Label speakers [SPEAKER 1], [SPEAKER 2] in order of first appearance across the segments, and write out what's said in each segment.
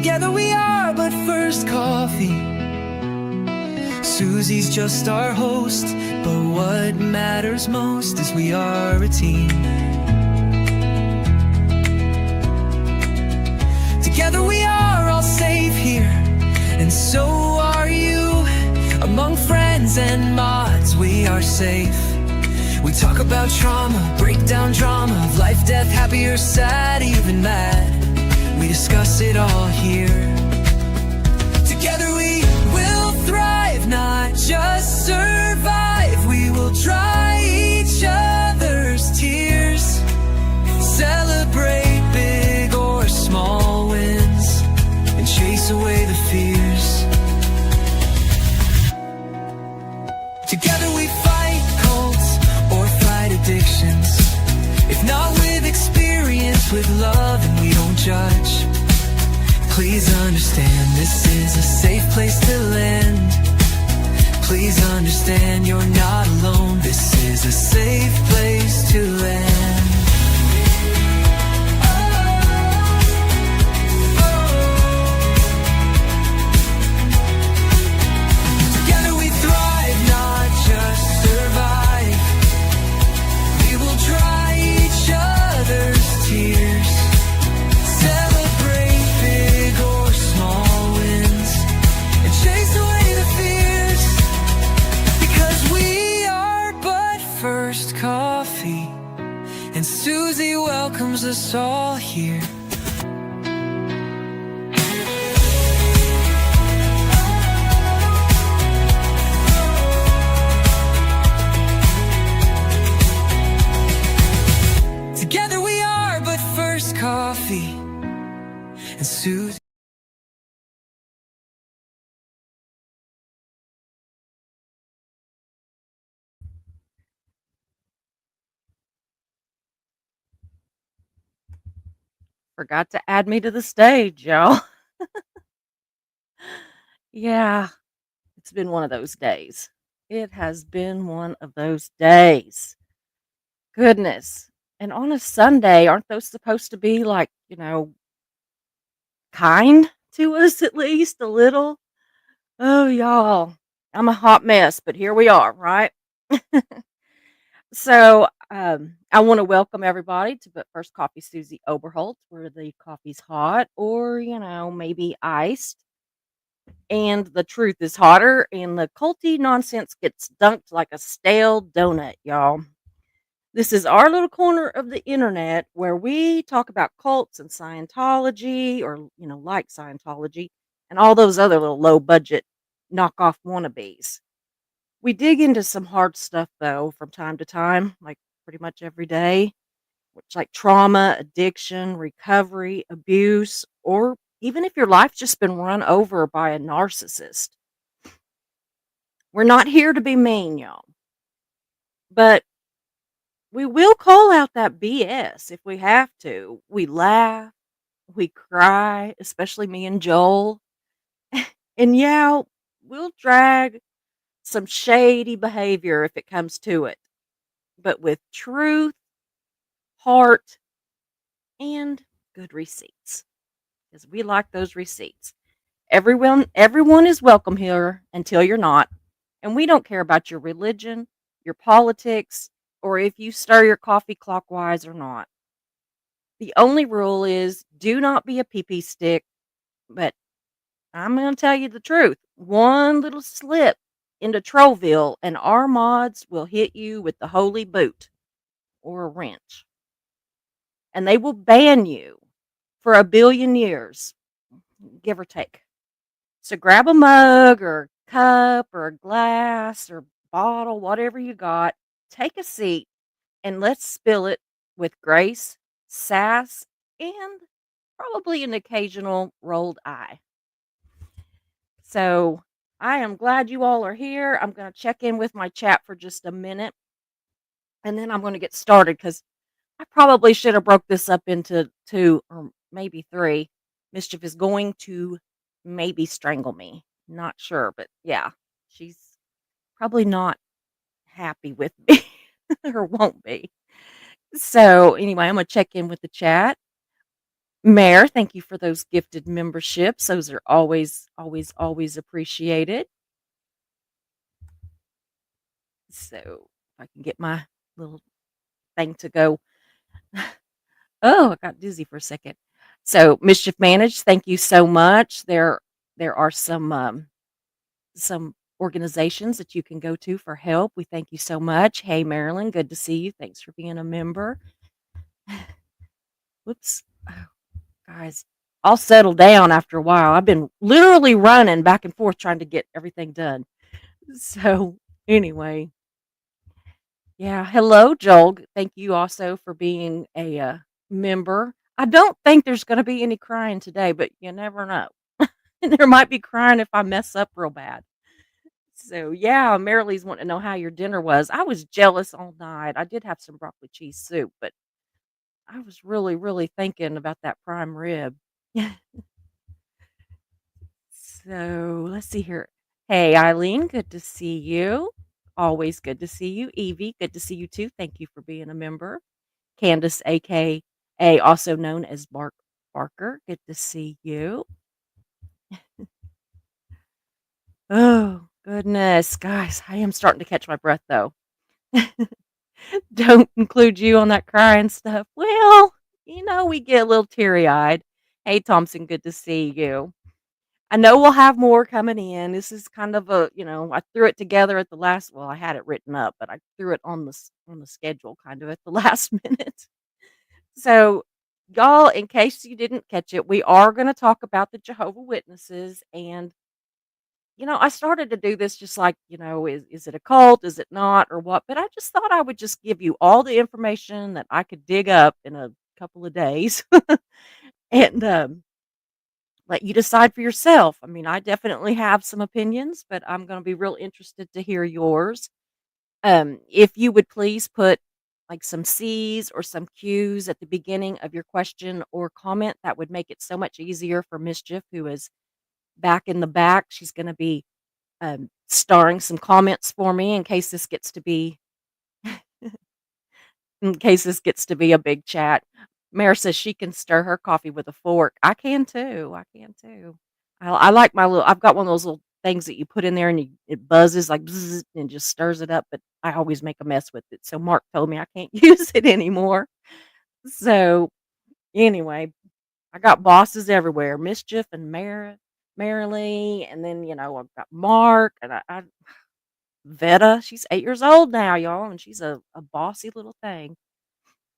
[SPEAKER 1] Together we are but first coffee. Susie's just our host, but what matters most is we are a team. Together we are all safe here, and so are you. Among friends and mods we are safe. We talk about trauma, break down drama of life, death, happy or sad, even mad. We discuss it all here. Together we will thrive, not just survive. We will dry each other's tears, celebrate big or small wins, and chase away the fears. Together we fight cults or fight addictions. If not with experience, with love, and we don't judge. Please understand, this is a safe place to land. Please understand, you're not alone. This is a safe place to land. Together we thrive, not just survive. We will dry each other's tears, celebrate big or small wins, and chase away the fears. Because we are but first coffee, and Susie welcomes us all here. Together we are but first coffee, and Susie.
[SPEAKER 2] Forgot to add me to the stage, y'all. Yeah, it's been one of those days. It has been one of those days. Goodness. And on a Sunday, aren't those supposed to be like, kind to us at least a little? Oh, y'all. I'm a hot mess, but here we are, right? So, I want to welcome everybody to But First Coffee Susie Oberholt, where the coffee's hot or, maybe iced. And the truth is hotter, and the culty nonsense gets dunked like a stale donut, y'all. This is our little corner of the internet where we talk about cults and Scientology, or, like Scientology, and all those other little low budget knockoff wannabes. We dig into some hard stuff, though, from time to time, like pretty much every day, which like trauma, addiction, recovery, abuse, or even if your life's just been run over by a narcissist. We're not here to be mean, y'all, but we will call out that BS if we have to. We laugh, we cry, especially me and Joel. And yeah, we'll drag some shady behavior if it comes to it, but with truth, heart, and good receipts, because we like those receipts. Everyone is welcome here until you're not, and we don't care about your religion, your politics, or if you stir your coffee clockwise or not. The only rule is do not be a pee-pee stick, but I'm going to tell you the truth. One little slip into Trollville and our mods will hit you with the holy boot or a wrench, and they will ban you for 1 billion years, give or take. So grab a mug or cup or a glass or bottle, whatever you got, take a seat, and let's spill it with grace, sass, and probably an occasional rolled eye. So I am glad you all are here. I'm going to check in with my chat for just a minute, and then I'm going to get started because I probably should have broke this up into 2 or maybe 3. Mischief is going to maybe strangle me. Not sure, but yeah, she's probably not happy with me or won't be. So anyway, I'm going to check in with the chat. Mayor, thank you for those gifted memberships. Those are always, always, always appreciated. So if I can get my little thing to go. Oh, I got dizzy for a second. So Mischief Managed, thank you so much. There are some organizations that you can go to for help. We thank you so much. Hey Marilyn, good to see you. Thanks for being a member. Whoops. Oh, guys, I'll settle down after a while. I've been literally running back and forth trying to get everything done. So anyway, yeah. Hello, Joel. Thank you also for being a member. I don't think there's going to be any crying today, but you never know. There might be crying if I mess up real bad. So yeah, Marilee's wanting to know how your dinner was. I was jealous all night. I did have some broccoli cheese soup, but I was really, really thinking about that prime rib. So let's see here. Hey, Eileen, good to see you. Always good to see you. Evie, good to see you too. Thank you for being a member. Candace, aka also known as Barker, good to see you. Oh goodness, guys, I am starting to catch my breath though. Don't include you on that crying stuff. Well, we get a little teary eyed. Hey, Thompson, good to see you. I know we'll have more coming in. This is kind of I threw it together at the last. Well, I had it written up, but I threw it on the schedule kind of at the last minute. So, y'all, in case you didn't catch it, we are going to talk about the Jehovah Witnesses, and I started to do this just like, is it a cult? Is it not? Or what? But I just thought I would just give you all the information that I could dig up in a couple of days and let you decide for yourself. I mean, I definitely have some opinions, but I'm going to be real interested to hear yours. If you would please put like some C's or some Q's at the beginning of your question or comment, that would make it so much easier for Mischief, who is back in the back. She's going to be starring some comments for me in case this gets to be a big chat. Mare says she can stir her coffee with a fork. I can too. I can too. I like my little. I've got one of those little things that you put in there and it buzzes like bzz, and just stirs it up. But I always make a mess with it. So Mark told me I can't use it anymore. So anyway, I got bosses everywhere. Mischief and Marilee, and then I've got Mark and I Veta. She's 8 years old now, y'all, and she's a bossy little thing.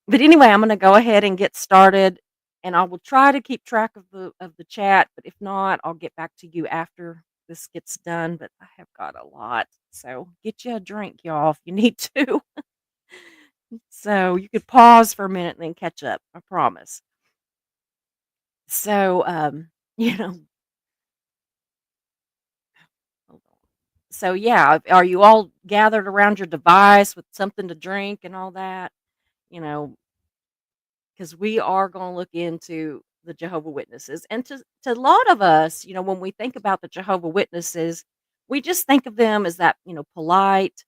[SPEAKER 2] But anyway, I'm gonna go ahead and get started, and I will try to keep track of the chat, but if not, I'll get back to you after this gets done, but I have got a lot. So, get you a drink, y'all, if you need to. So, you could pause for a minute and then catch up, I promise. So, you know, hold on. So, yeah, are you all gathered around your device with something to drink and all that? You know, because we are going to look into the Jehovah Witnesses. And to a lot of us, when we think about the Jehovah Witnesses, we just think of them as that, polite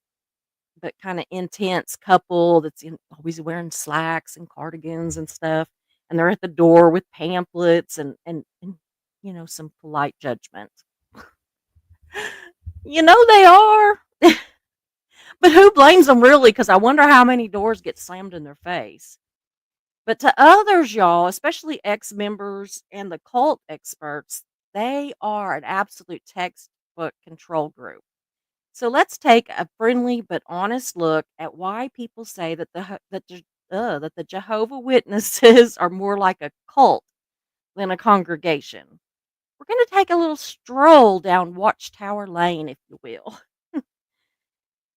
[SPEAKER 2] but kind of intense couple that's always wearing slacks and cardigans and stuff. And they're at the door with pamphlets and some polite judgment. They are. But who blames them really? Because I wonder how many doors get slammed in their face. But to others, y'all, especially ex-members and the cult experts, they are an absolute textbook control group. So let's take a friendly but honest look at why people say that that the Jehovah Witnesses are more like a cult than a congregation. We're going to take a little stroll down Watchtower Lane, if you will.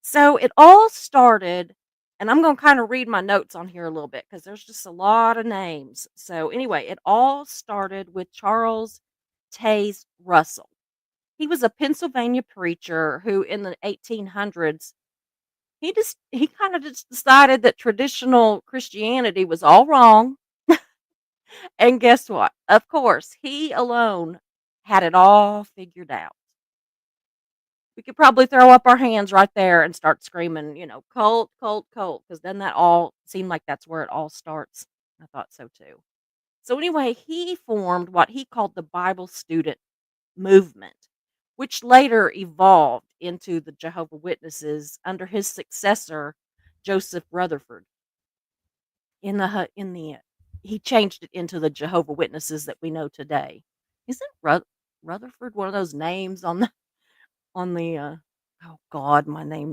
[SPEAKER 2] So it all started, and I'm going to kind of read my notes on here a little bit because there's just a lot of names. So anyway, it all started with Charles Taze Russell. He was a Pennsylvania preacher who, in the 1800s, he kind of just decided that traditional Christianity was all wrong. And guess what? Of course, he alone had it all figured out. We could probably throw up our hands right there and start screaming, cult, cult, cult, because then that all seemed like that's where it all starts. I thought so too. So anyway, he formed what he called the Bible student movement, which later evolved into the Jehovah Witnesses under his successor, Joseph Rutherford. He changed it into the Jehovah Witnesses that we know today. Isn't Rutherford one of those names on the oh God, my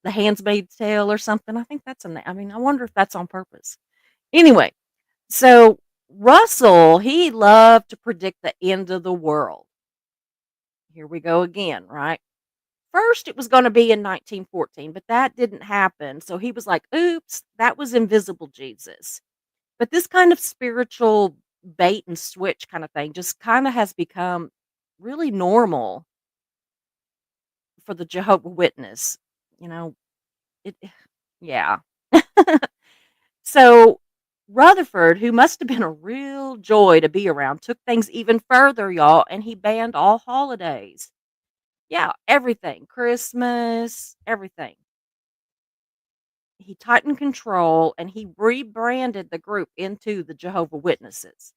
[SPEAKER 2] the Handmaid's Tale or something? I think that's a name. I mean, I wonder if that's on purpose. Anyway, so Russell, he loved to predict the end of the world. Here we go again, right? First, it was going to be in 1914, but that didn't happen. So he was like, oops, that was invisible Jesus. But this kind of spiritual bait and switch kind of thing just kind of has become really normal for the Jehovah Witness. You know, it, yeah. So Rutherford, who must have been a real joy to be around, took things even further, y'all, and he banned all holidays. Yeah, everything. Christmas, everything. He tightened control and he rebranded the group into the Jehovah Witnesses.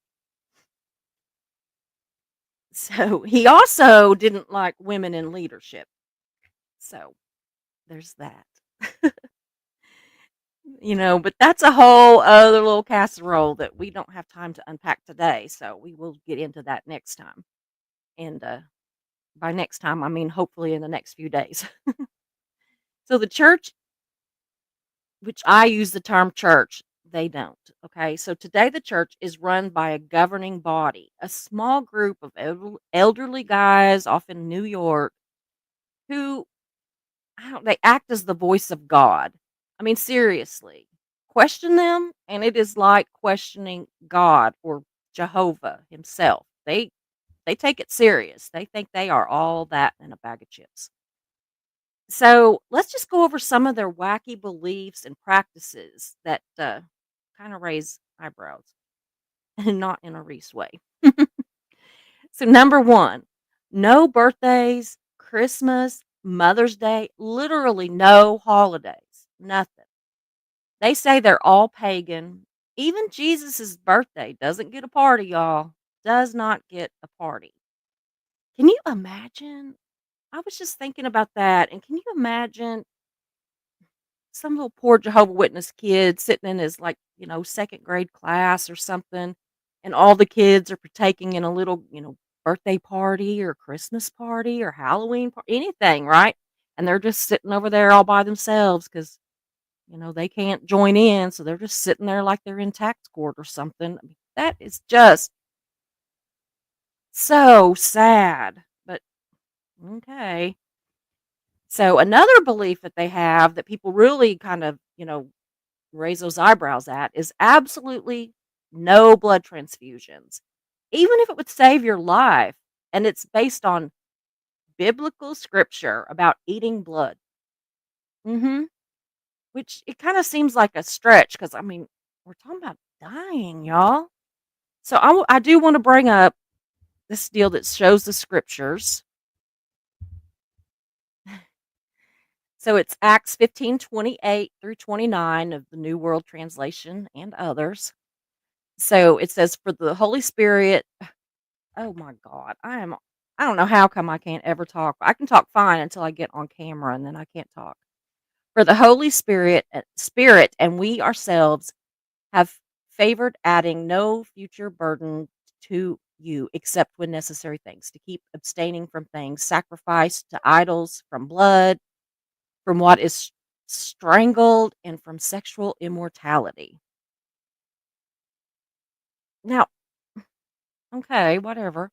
[SPEAKER 2] So he also didn't like women in leadership. So there's that. But that's a whole other little casserole that we don't have time to unpack today. So we will get into that next time. And by next time, I mean hopefully in the next few days. So the church, which I use the term church, they don't. Okay. So today the church is run by a governing body, a small group of elderly guys off in New York who they act as the voice of God. I mean, seriously, question them, and it is like questioning God or Jehovah himself. They take it serious. They think they are all that in a bag of chips. So let's just go over some of their wacky beliefs and practices that kind of raise eyebrows, and not in a Reese way. So number one, no birthdays, Christmas, Mother's Day, literally no holidays, nothing. They say they're all pagan. Even Jesus's birthday doesn't get a party, y'all. Does not get a party. Can you imagine? I was just thinking about that. And can you imagine some little poor Jehovah Witness kid sitting in his, like, second grade class or something, and all the kids are partaking in a little, birthday party or Christmas party or Halloween anything, right? And they're just sitting over there all by themselves because they can't join in, so they're just sitting there like they're in tax court or something. I mean, that is just so sad. But okay. So another belief that they have that people really kind of, raise those eyebrows at is absolutely no blood transfusions, even if it would save your life. And it's based on biblical scripture about eating blood. Hmm. Which it kind of seems like a stretch because, I mean, we're talking about dying, y'all. So I do want to bring up this deal that shows the scriptures. So it's Acts 15:28 through 29 of the New World Translation and others. So it says, for the Holy Spirit, oh my God, I don't know how come I can't ever talk. I can talk fine until I get on camera and then I can't talk. For the Holy Spirit and we ourselves have favored adding no future burden to you except when necessary things, to keep abstaining from things sacrificed to idols, from blood, from what is strangled, and from sexual immortality. Now, okay, whatever.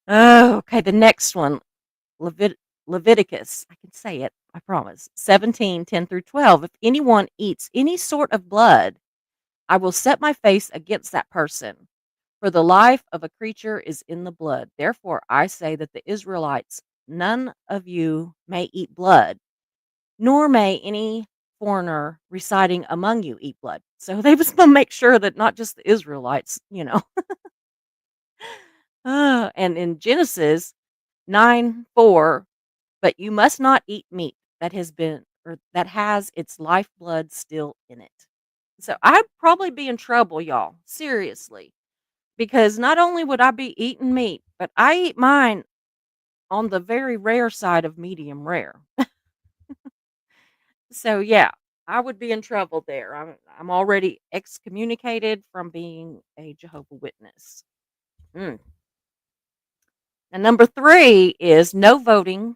[SPEAKER 2] Oh, okay, the next one, Levit- Leviticus. I can say it, I promise. 17:10 through 12. If anyone eats any sort of blood, I will set my face against that person. For the life of a creature is in the blood. Therefore, I say that the Israelites, none of you may eat blood, nor may any foreigner residing among you eat blood. So they was going to make sure that not just the Israelites, and in Genesis 9:4, but you must not eat meat that has its lifeblood still in it. So I'd probably be in trouble, y'all. Seriously. Because not only would I be eating meat, but I eat mine on the very rare side of medium rare. So yeah, I would be in trouble there. I'm already excommunicated from being a Jehovah Witness. Mm. And number 3 is no voting,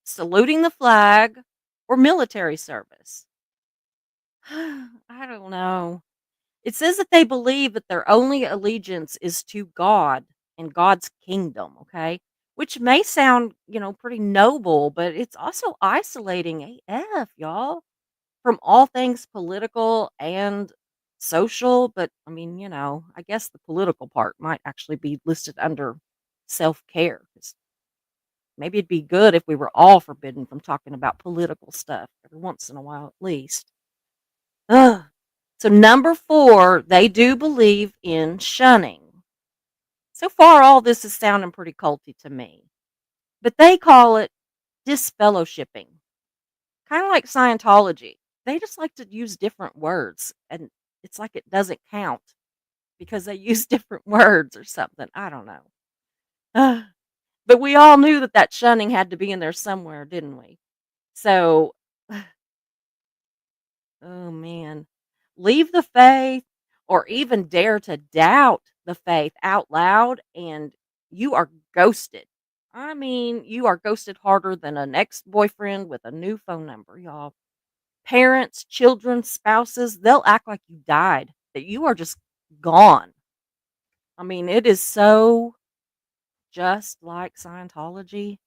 [SPEAKER 2] saluting the flag, or military service. I don't know. It says that they believe that their only allegiance is to God and God's kingdom, okay? Which may sound, pretty noble, but it's also isolating AF, y'all, from all things political and social. But I mean, I guess the political part might actually be listed under self care, because maybe it'd be good if we were all forbidden from talking about political stuff every once in a while, at least. Ugh. So number 4, they do believe in shunning. So far, all this is sounding pretty culty to me, but they call it disfellowshipping, kind of like Scientology. They just like to use different words, and it's like it doesn't count because they use different words or something. I don't know. Ugh. But we all knew that shunning had to be in there somewhere, didn't we? So, oh man, leave the faith or even dare to doubt the faith out loud, and you are ghosted. I mean, you are ghosted harder than an ex boyfriend with a new phone number, y'all. Parents, children, spouses, they'll act like you died, that you are just gone. I mean, it is so just like Scientology.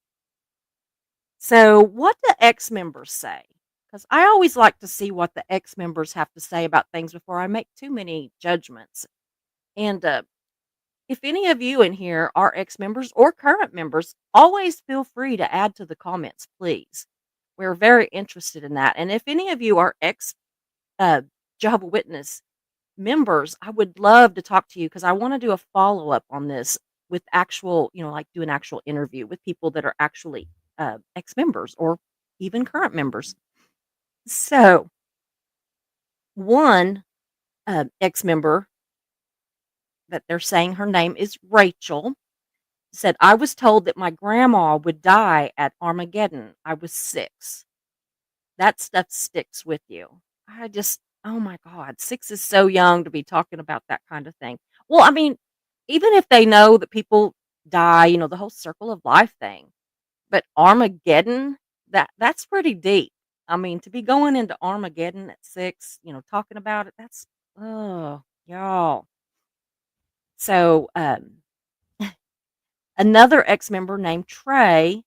[SPEAKER 2] So, what do ex members say? Because I always like to see what the ex members have to say about things before I make too many judgments. And if any of you in here are ex members or current members, always feel free to add to the comments, please. We're very interested in that. And if any of you are ex uh, Jehovah Witness members, I would love to talk to you because I want to do a follow up on this with actual, like do an actual interview with people that are actually ex members or even current members. So, one ex member that they're saying her name is Rachel said, I was told that my grandma would die at Armageddon. I was 6. That stuff sticks with you. I just, oh my God, 6 is so young to be talking about that kind of thing. Well, I mean, even if they know that people die, the whole circle of life thing, but Armageddon, that's pretty deep. I mean, to be going into Armageddon at 6, talking about it, that's, oh, y'all. So, another ex member named Trey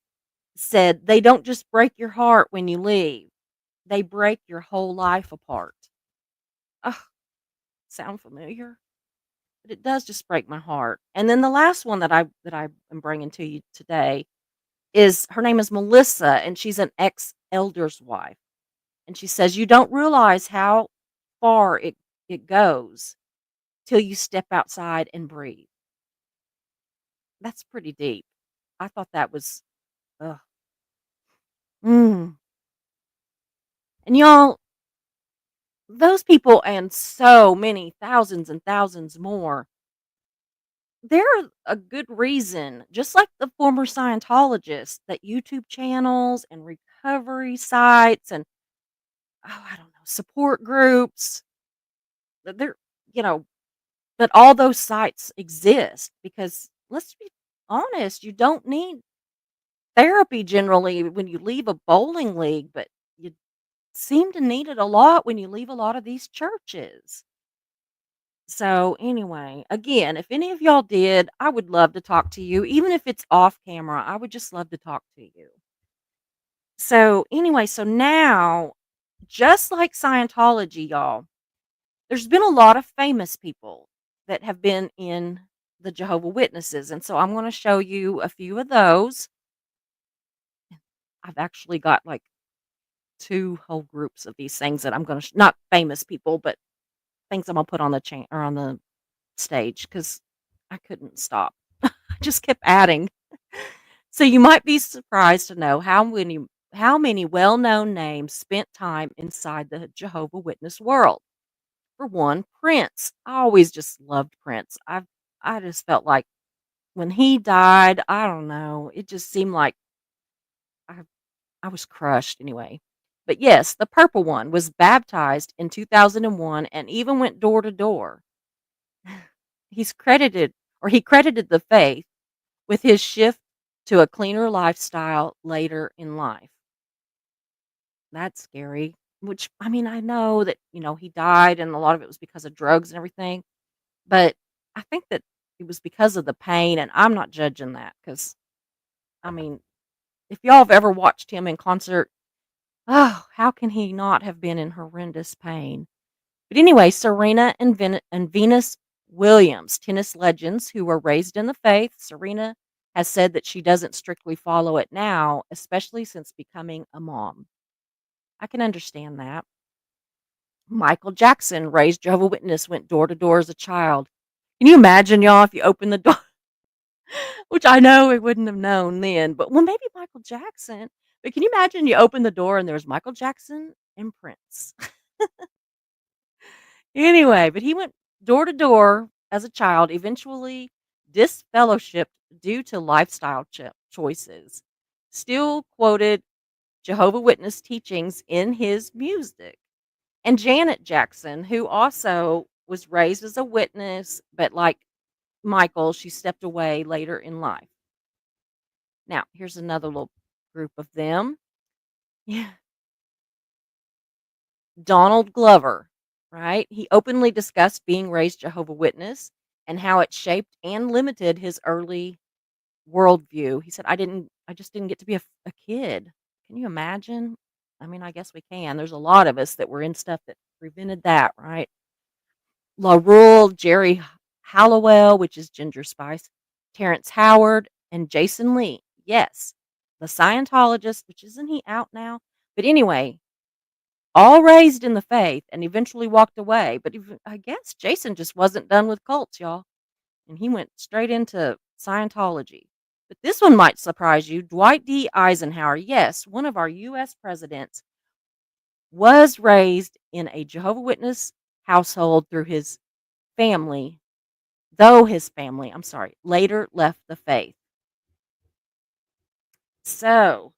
[SPEAKER 2] said, they don't just break your heart when you leave, they break your whole life apart. Ugh, sound familiar? But it does just break my heart. And then the last one that I am bringing to you today is her name is Melissa, and she's an ex-elder's wife. And she says, "You don't realize how far it goes till you step outside and breathe." That's pretty deep. I thought that was, ugh. Mm. And y'all, those people and so many thousands and thousands more, they're a good reason, just like the former Scientologists, that YouTube channels and recovery sites and, oh, I don't know, support groups, that they're, you know, that all those sites exist because let's be honest, you don't need therapy generally when you leave a bowling league, but you seem to need it a lot when you leave a lot of these churches. So, anyway, again, if any of y'all did, I would love to talk to you. Even if it's off camera, I would just love to talk to you. So, anyway, so now, just like Scientology, y'all, there's been a lot of famous people that have been in the Jehovah Witnesses. And so I'm going to show you a few of those. I've actually got like 2 whole groups of these things that I'm going to, not famous people, but things I'm going to put on the chain or on the stage because I couldn't stop. I just kept adding. So you might be surprised to know how many well-known names spent time inside the Jehovah Witness world. For one, Prince. I always just loved Prince. I just felt like when he died, I don't know, it just seemed like I I was crushed anyway. But yes, the purple one was baptized in 2001 and even went door to door. He's credited he credited the faith with his shift to a cleaner lifestyle later in life. That's scary. Which I mean, I know that, he died and a lot of it was because of drugs and everything, but I think that it was because of the pain, and I'm not judging that because I mean, if y'all have ever watched him in concert, oh, how can he not have been in horrendous pain? But anyway, Serena and Venus Williams, tennis legends who were raised in the faith. Serena has said that she doesn't strictly follow it now, especially since becoming a mom. I can understand that. Michael Jackson, raised Jehovah Witness, went door to door as a child. Can you imagine, y'all, if you open the door? Which I know he wouldn't have known then, but well, maybe Michael Jackson. But can you imagine you open the door and there's Michael Jackson and Prince? Anyway, but he went door to door as a child, eventually disfellowshipped due to lifestyle choices. Still quoted Jehovah Witness teachings in his music. And Janet Jackson, who also was raised as a witness, but like Michael, she stepped away later in life. Now, here's another little group of them. Yeah. Donald Glover, right? He openly discussed being raised Jehovah Witness and how it shaped and limited his early worldview. He said, I just didn't get to be a kid. Can you imagine? I mean, I guess we can. There's a lot of us that were in stuff that prevented that, right? La Rule, Jerry Hallowell, which is Ginger Spice, Terrence Howard, and Jason Lee. Yes, the Scientologist, which isn't he out now? But anyway, all raised in the faith and eventually walked away. But even, I guess Jason just wasn't done with cults, y'all. And he went straight into Scientology. But this one might surprise you. Dwight D. Eisenhower, yes, one of our U.S. presidents, was raised in a Jehovah Witness household through his family, though his family, I'm sorry, later left the faith. So,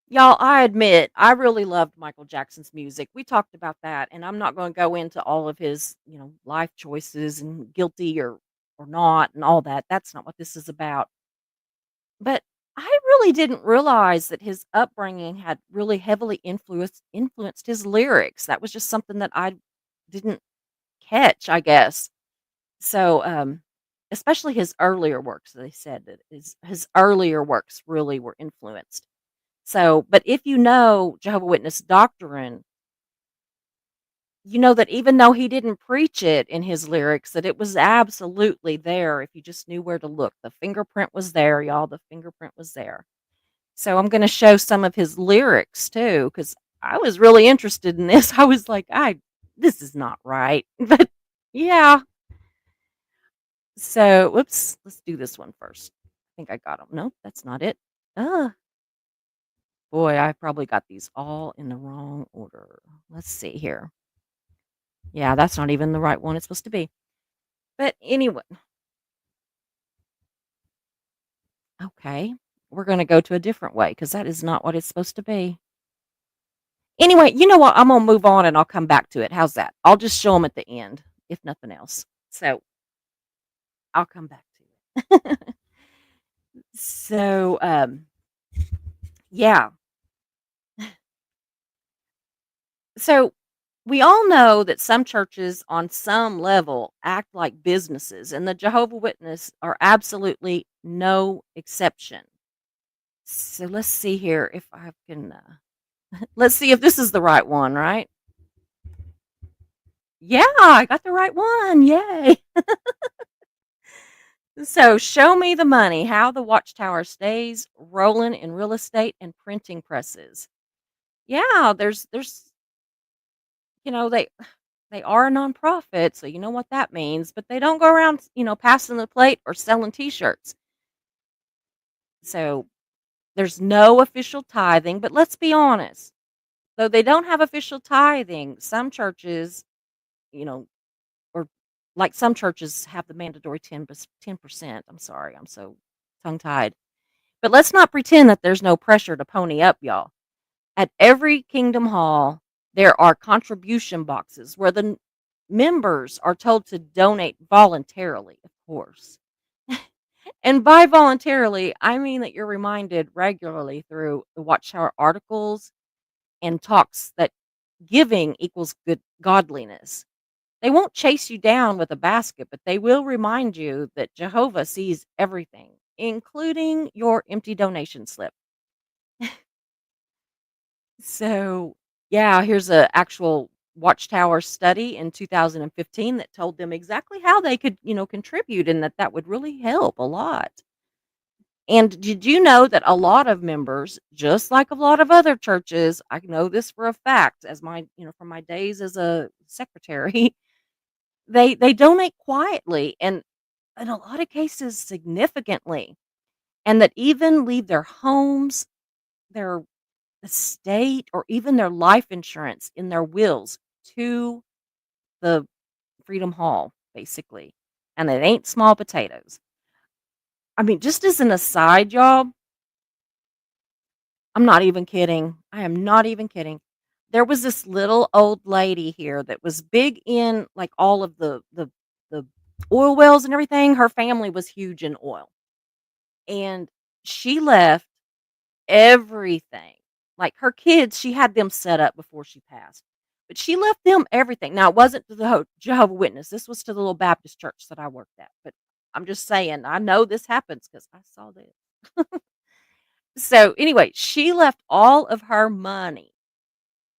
[SPEAKER 2] y'all, I admit I really loved Michael Jackson's music. We talked about that, and I'm not going to go into all of his, life choices and guilty or not and all that. That's not what this is about. But I really didn't realize that his upbringing had really heavily influenced his lyrics. That was just something that I didn't catch, I guess. So, especially his earlier works, they said that his earlier works really were influenced. So, but if you know Jehovah Witness doctrine, you know that even though he didn't preach it in his lyrics, that it was absolutely there if you just knew where to look. The fingerprint was there, y'all. The fingerprint was there. So I'm going to show some of his lyrics too, because I was really interested in this. I was like, this is not right. But yeah. So, whoops, let's do this one first. I think I got them. Nope, that's not it. Uh, Boy, I probably got these all in the wrong order. Let's see here. Yeah, that's not even the right one it's supposed to be. But anyway, okay. We're going to go to a different way because that is not what it's supposed to be. Anyway, you know what? I'm going to move on and I'll come back to it. How's that? I'll just show them at the end, if nothing else. So I'll come back to it. So, yeah. So we all know that some churches on some level act like businesses, and the Jehovah Witness are absolutely no exception. So let's see here if I can. Let's see if this is the right one, right? Yeah, I got the right one. Yay. So, show me the money, how the Watchtower stays rolling in real estate and printing presses. Yeah, there's they are a nonprofit, so you know what that means, but they don't go around, passing the plate or selling t-shirts. So, there's no official tithing, but let's be honest. Though they don't have official tithing, some churches you know, or like some churches have the mandatory 10%. I'm sorry, I'm so tongue tied. But let's not pretend that there's no pressure to pony up, y'all. At every Kingdom Hall, there are contribution boxes where the members are told to donate voluntarily, of course. And by voluntarily, I mean that you're reminded regularly through the Watchtower articles and talks that giving equals good godliness. They won't chase you down with a basket, but they will remind you that Jehovah sees everything, including your empty donation slip. So, yeah, here's a actual Watchtower study in 2015 that told them exactly how they could, contribute and that would really help a lot. And did you know that a lot of members, just like a lot of other churches, I know this for a fact as from my days as a secretary, they donate quietly and in a lot of cases significantly, and that even leave their homes, their estate, or even their life insurance in their wills to the Freedom Hall, basically. And it ain't small potatoes. I mean, just as an aside, y'all, I'm not even kidding. I am not even kidding. There was this little old lady here that was big in like all of the oil wells and everything. Her family was huge in oil. And she left everything. Like her kids, she had them set up before she passed. But she left them everything. Now, it wasn't to the Jehovah Witness. This was to the little Baptist church that I worked at. But I'm just saying, I know this happens because I saw this. So, anyway, she left all of her money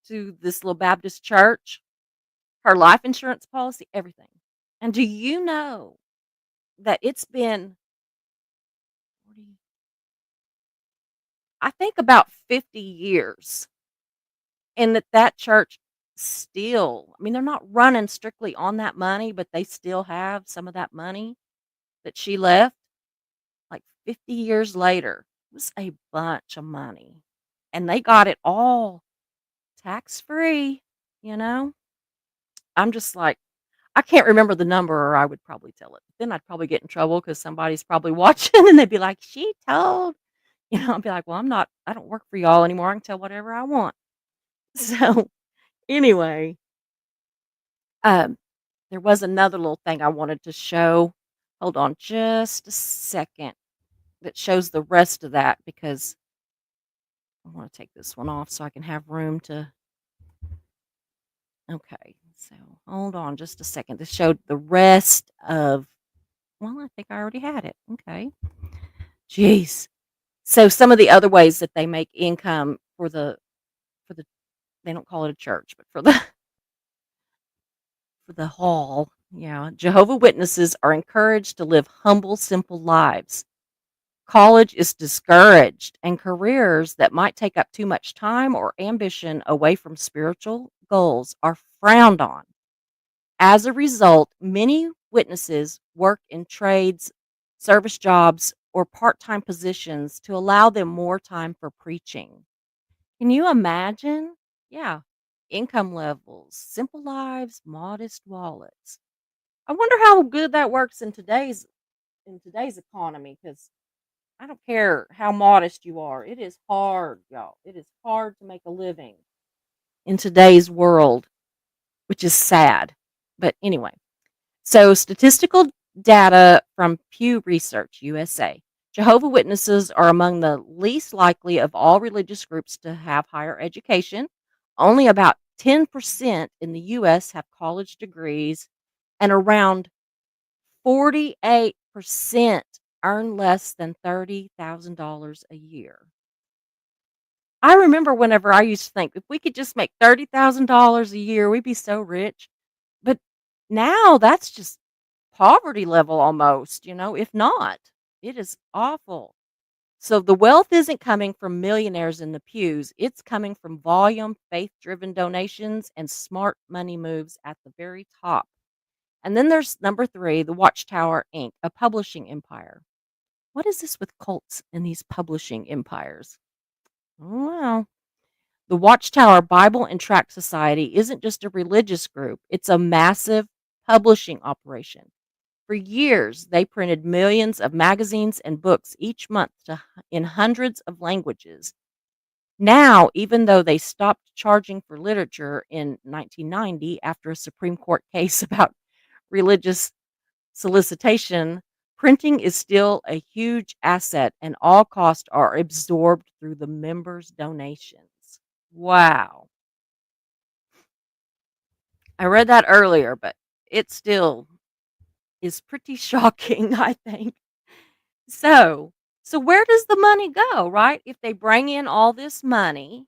[SPEAKER 2] to this little Baptist church, her life insurance policy, everything. And do you know that it's been 40, I think about 50 years, and that church still, I mean, they're not running strictly on that money, but they still have some of that money that she left, like 50 years later. It was a bunch of money, and they got it all tax free, you know? I'm just like, I can't remember the number or I would probably tell it. Then I'd probably get in trouble because somebody's probably watching and they'd be like, "She told," I'd be like, "Well, I don't work for y'all anymore. I can tell whatever I want." So, anyway, um, there was another little thing I wanted to show. Hold on just a second. That shows the rest of that because I want to take this one off so I can have room to. Okay, so hold on just a second. This showed the rest of. Well, I think I already had it. Okay. Jeez. So some of the other ways that they make income for the they don't call it a church, but for the for the hall, yeah, Jehovah Witnesses are encouraged to live humble, simple lives. College is discouraged, and careers that might take up too much time or ambition away from spiritual goals are frowned on. As a result, many witnesses work in trades, service jobs, or part time positions to allow them more time for preaching. Can you imagine? Yeah. Income levels, simple lives, modest wallets. I wonder how good that works in today's economy because I don't care how modest you are. It is hard, y'all. It is hard to make a living in today's world, which is sad. But anyway, so statistical data from Pew Research USA. Jehovah Witnesses are among the least likely of all religious groups to have higher education. Only about 10% in the US have college degrees, and around 48% earn less than $30,000 a year. I remember whenever I used to think if we could just make $30,000 a year, we'd be so rich. But now that's just poverty level almost, if not. It is awful. So the wealth isn't coming from millionaires in the pews. It's coming from volume, faith-driven donations, and smart money moves at the very top. And then there's number 3, the Watchtower Inc., a publishing empire. What is this with cults and these publishing empires? Oh, wow. The Watchtower Bible and Tract Society isn't just a religious group, it's a massive publishing operation. For years, they printed millions of magazines and books each month in hundreds of languages. Now, even though they stopped charging for literature in 1990 after a Supreme Court case about religious solicitation, printing is still a huge asset and all costs are absorbed through the members' donations. Wow. I read that earlier, but it still is pretty shocking, I think. So, so where does the money go, right? If they bring in all this money,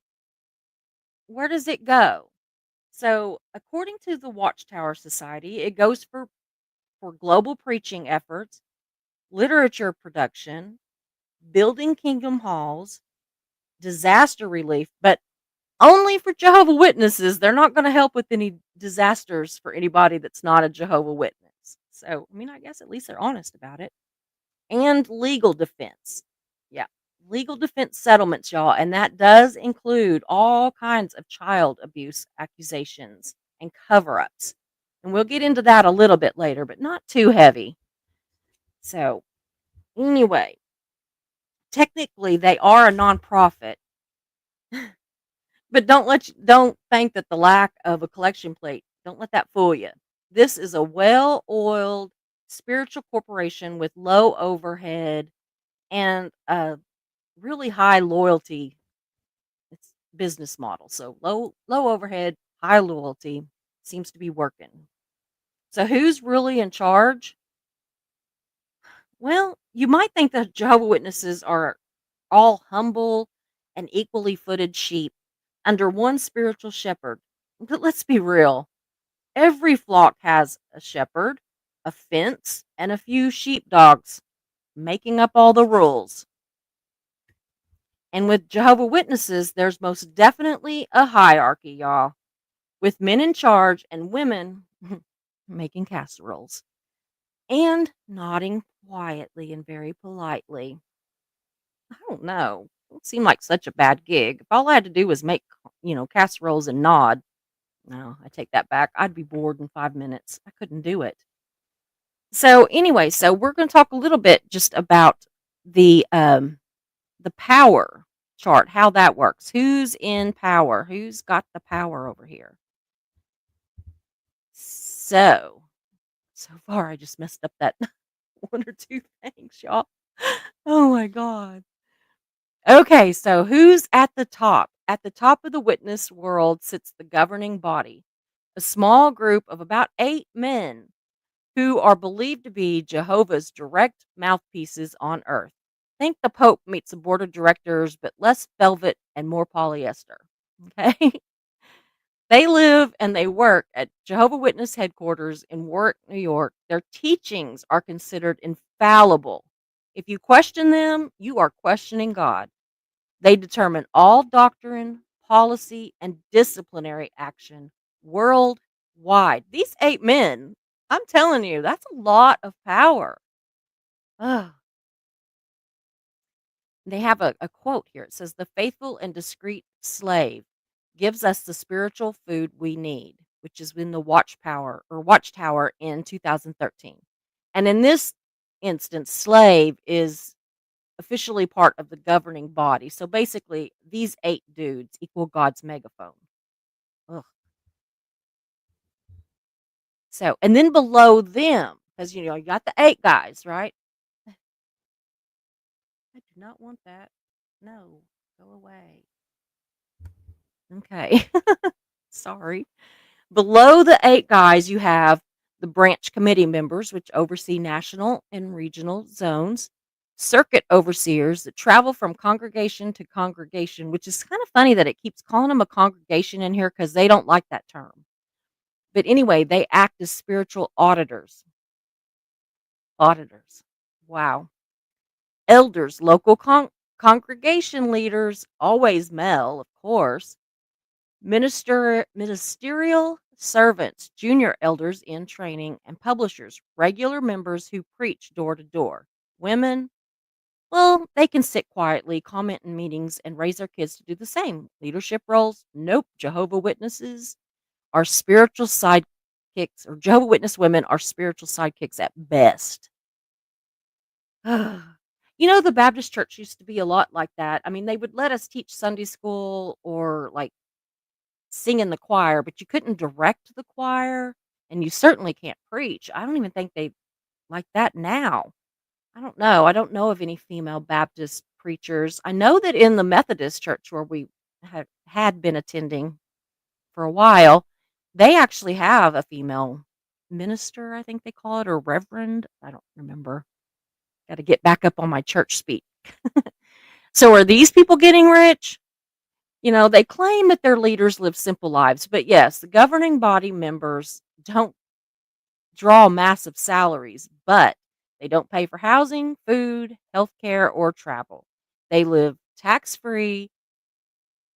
[SPEAKER 2] where does it go? So, according to the Watchtower Society, it goes for global preaching efforts, literature production, building kingdom halls, disaster relief, but only for Jehovah Witnesses. They're not going to help with any disasters for anybody that's not a Jehovah Witness. So, I mean, I guess at least they're honest about it. And legal defense. Yeah. Legal defense settlements, y'all. And that does include all kinds of child abuse accusations and cover ups. And we'll get into that a little bit later, but not too heavy. So, anyway, technically, they are a nonprofit, but don't think that the lack of a collection plate, don't let that fool you. This is a well-oiled spiritual corporation with low overhead and a really high loyalty. It's business model. So low overhead, high loyalty seems to be working. So who's really in charge? Well, you might think that Jehovah Witnesses are all humble and equally footed sheep under one spiritual shepherd. But let's be real. Every flock has a shepherd, a fence, and a few sheepdogs making up all the rules. And with Jehovah Witnesses, there's most definitely a hierarchy, y'all, with men in charge and women making casseroles and nodding quietly and very politely. I don't know. It seemed like such a bad gig. If all I had to do was make, casseroles and nod, no, I take that back. I'd be bored in 5 minutes. I couldn't do it. So anyway, so we're going to talk a little bit just about the power chart, how that works. Who's in power? Who's got the power over here? So far I just messed up that one or two things, y'all. Oh my god. Okay, so who's at the top? At the top of the witness world sits the governing body, a small group of about 8 men who are believed to be Jehovah's direct mouthpieces on earth. Think the Pope meets a board of directors, but less velvet and more polyester. Okay. They live and they work at Jehovah Witness headquarters in Warwick, New York. Their teachings are considered infallible. If you question them, you are questioning God. They determine all doctrine, policy, and disciplinary action worldwide. These 8 men, I'm telling you, that's a lot of power. Ugh. They have a quote here. It says, "The faithful and discreet slave gives us the spiritual food we need," which is in the Watchtower in 2013. And in this instance, slave is officially part of the governing body. So basically, these 8 dudes equal God's megaphone. Ugh. So, and then below them, because you got the 8 guys, right? I do not want that. No, go away. Okay. Sorry. Below the 8 guys, you have the branch committee members, which oversee national and regional zones, circuit overseers that travel from congregation to congregation, which is kind of funny that it keeps calling them a congregation in here because they don't like that term. But anyway, they act as spiritual auditors. Auditors. Wow. Elders, local congregation leaders, always male, of course. Ministerial servants, junior elders in training, and publishers, regular members who preach door to door. Women, Well, they can sit quietly, comment in meetings, and raise their kids to do the same. Leadership roles? Nope. Jehovah Witnesses are spiritual sidekicks, or Jehovah Witness women are spiritual sidekicks at best. The Baptist church used to be a lot like that. I mean, they would let us teach Sunday school or like sing in the choir, but you couldn't direct the choir and you certainly can't preach. I don't even think they like that now. I don't know. I don't know of any female Baptist preachers. I know that in the Methodist church where we had been attending for a while, they actually have a female minister, I think they call it, or reverend. I don't remember. Got to get back up on my church speak. So are these people getting rich? They claim that their leaders live simple lives, but yes, the governing body members don't draw massive salaries, but they don't pay for housing, food, healthcare, or travel. They live tax free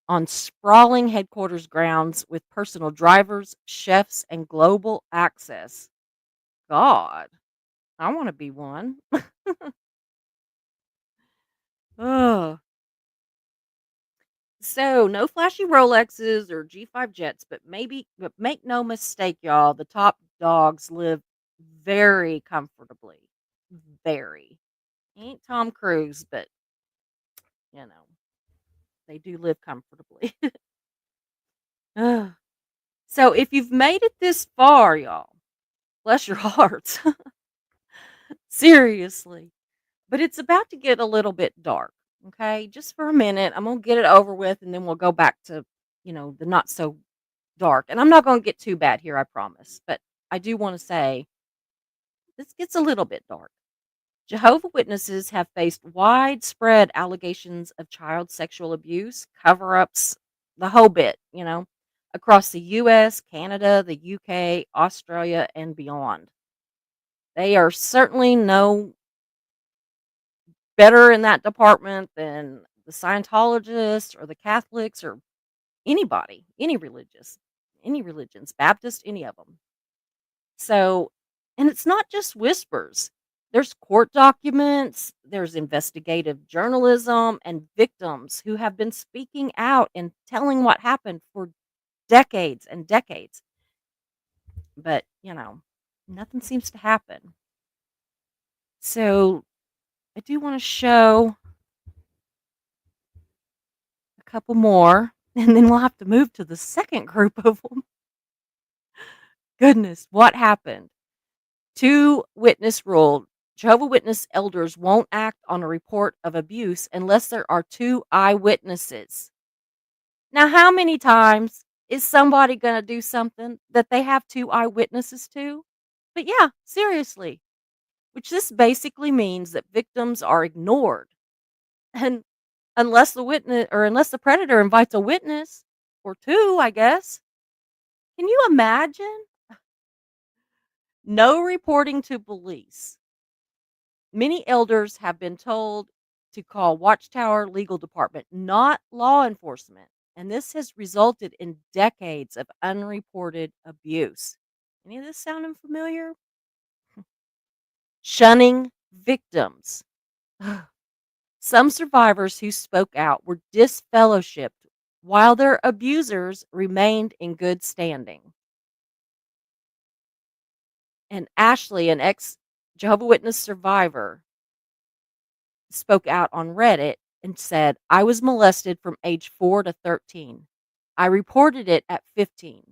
[SPEAKER 2] on sprawling headquarters grounds with personal drivers, chefs, and global access. God, I want to be one. Ugh. So, no flashy Rolexes or G5 jets, but make no mistake, y'all, the top dogs live very comfortably. Very. Ain't Tom Cruise, but you know, they do live comfortably. Ugh. So, if you've made it this far, y'all, bless your hearts. Seriously. But it's about to get a little bit dark. Okay. Just for a minute. I'm going to get it over with and then we'll go back to, the not so dark. And I'm not going to get too bad here, I promise. But I do want to say this gets a little bit dark. Jehovah Witnesses have faced widespread allegations of child sexual abuse, cover ups, the whole bit, across the US, Canada, the UK, Australia, and beyond. They are certainly no better in that department than the Scientologists or the Catholics or anybody, any religions, Baptist, any of them. So, and it's not just whispers. There's court documents, there's investigative journalism, and victims who have been speaking out and telling what happened for decades and decades. But, nothing seems to happen. So, I do want to show a couple more, and then we'll have to move to the second group of them. Goodness, what happened? Two witness rule. Jehovah Witness elders won't act on a report of abuse unless there are two eyewitnesses. Now, how many times is somebody going to do something that they have two eyewitnesses to? But yeah, seriously, which this basically means that victims are ignored. And unless the predator invites a witness or two, I guess. Can you imagine? No reporting to police. Many elders have been told to call Watchtower Legal Department, not law enforcement, and this has resulted in decades of unreported abuse. Any of this sounding familiar? Shunning victims. Some survivors who spoke out were disfellowshipped while their abusers remained in good standing. And Ashley, an ex Jehovah Witness survivor, spoke out on Reddit and said, I was molested from age 4 to 13. I reported it at 15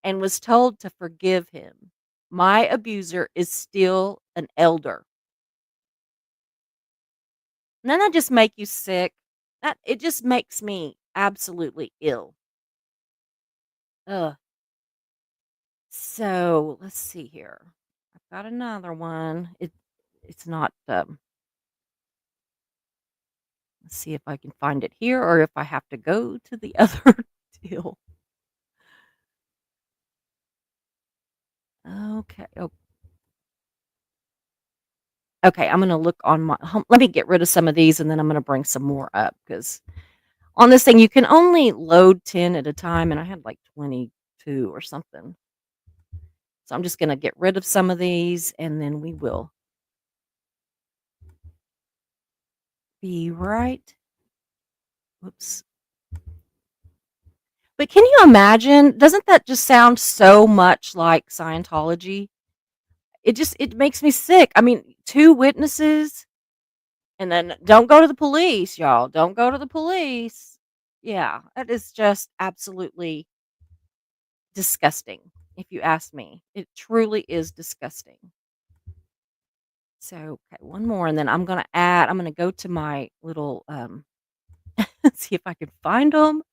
[SPEAKER 2] and was told to forgive him. My abuser is still an elder. Doesn't that just make you sick? It just makes me absolutely ill. Ugh. So let's see here. I've got another one. It's not. Let's see if I can find it here or if I have to go to the other deal. Okay. Oh, okay. I'm gonna look on my. Let me get rid of some of these, and then I'm gonna bring some more up because on this thing you can only load 10 at a time, and I had like 22 or something. So I'm just gonna get rid of some of these, and then we will Be right. Whoops. But can you imagine? Doesn't that just sound so much like Scientology? It makes me sick. I mean, 2 witnesses and then don't go to the police, y'all. Don't go to the police. Yeah, that is just absolutely disgusting, if you ask me. It truly is disgusting. So, okay, one more, and then I'm gonna go to my little, see if I can find them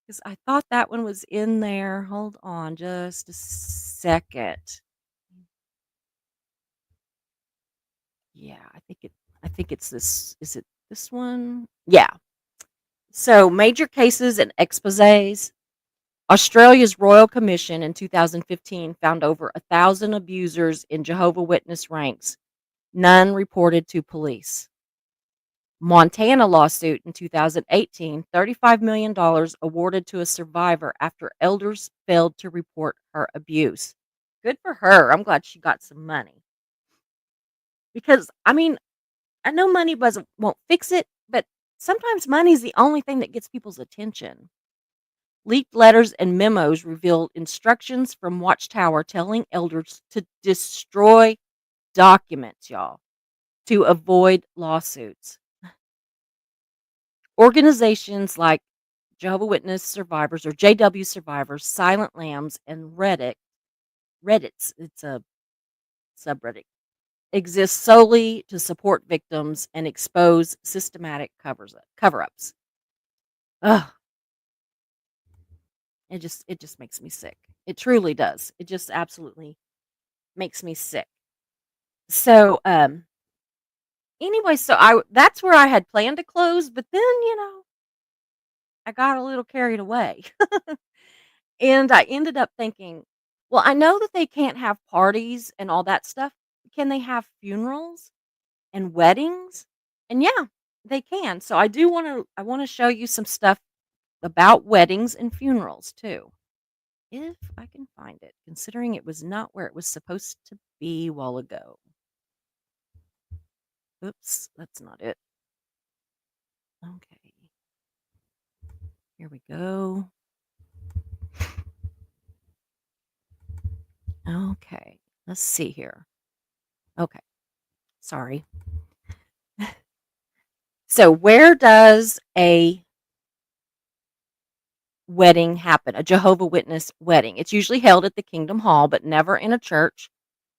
[SPEAKER 2] because I thought that one was in there. Hold on just a second. Yeah, I think it's this. Is it this one? Yeah. So, major cases and exposés. Australia's Royal Commission in 2015 found over 1,000 abusers in Jehovah Witness ranks, none reported to police. Montana lawsuit in 2018, $35 million awarded to a survivor after elders failed to report her abuse. Good for her. I'm glad she got some money. Because, I mean, I know money won't fix it, but sometimes money is the only thing that gets people's attention. Leaked letters and memos revealed instructions from Watchtower telling elders to destroy documents, y'all, to avoid lawsuits. Organizations like Jehovah Witness survivors or JW survivors, Silent Lambs, and Reddit's, it's a subreddit, exist solely to support victims and expose systematic cover-ups. Ugh, it just makes me sick. It truly does. It just absolutely makes me sick. So, anyway, so I that's where I had planned to close, but then, I got a little carried away. And I ended up thinking, well, I know that they can't have parties and all that stuff. Can they have funerals and weddings? And yeah, they can. So I want to show you some stuff about weddings and funerals too. If I can find it, considering it was not where it was supposed to be a while ago. Oops, that's not it. Okay. Here we go. Okay. Let's see here. Okay. Sorry. So, where does a wedding happen? A Jehovah Witness wedding. It's usually held at the Kingdom Hall, but never in a church,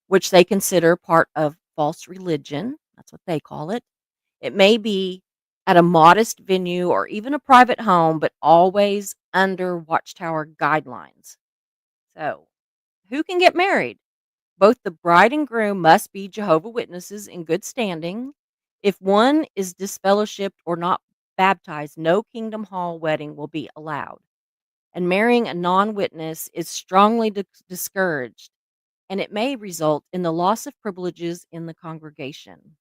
[SPEAKER 2] which they consider part of false religion. That's what they call it. It may be at a modest venue or even a private home, but always under Watchtower guidelines. So, who can get married? Both the bride and groom must be Jehovah Witnesses in good standing. If one is disfellowshipped or not baptized, no Kingdom Hall wedding will be allowed. And marrying a non witness is strongly discouraged, and it may result in the loss of privileges in the congregation.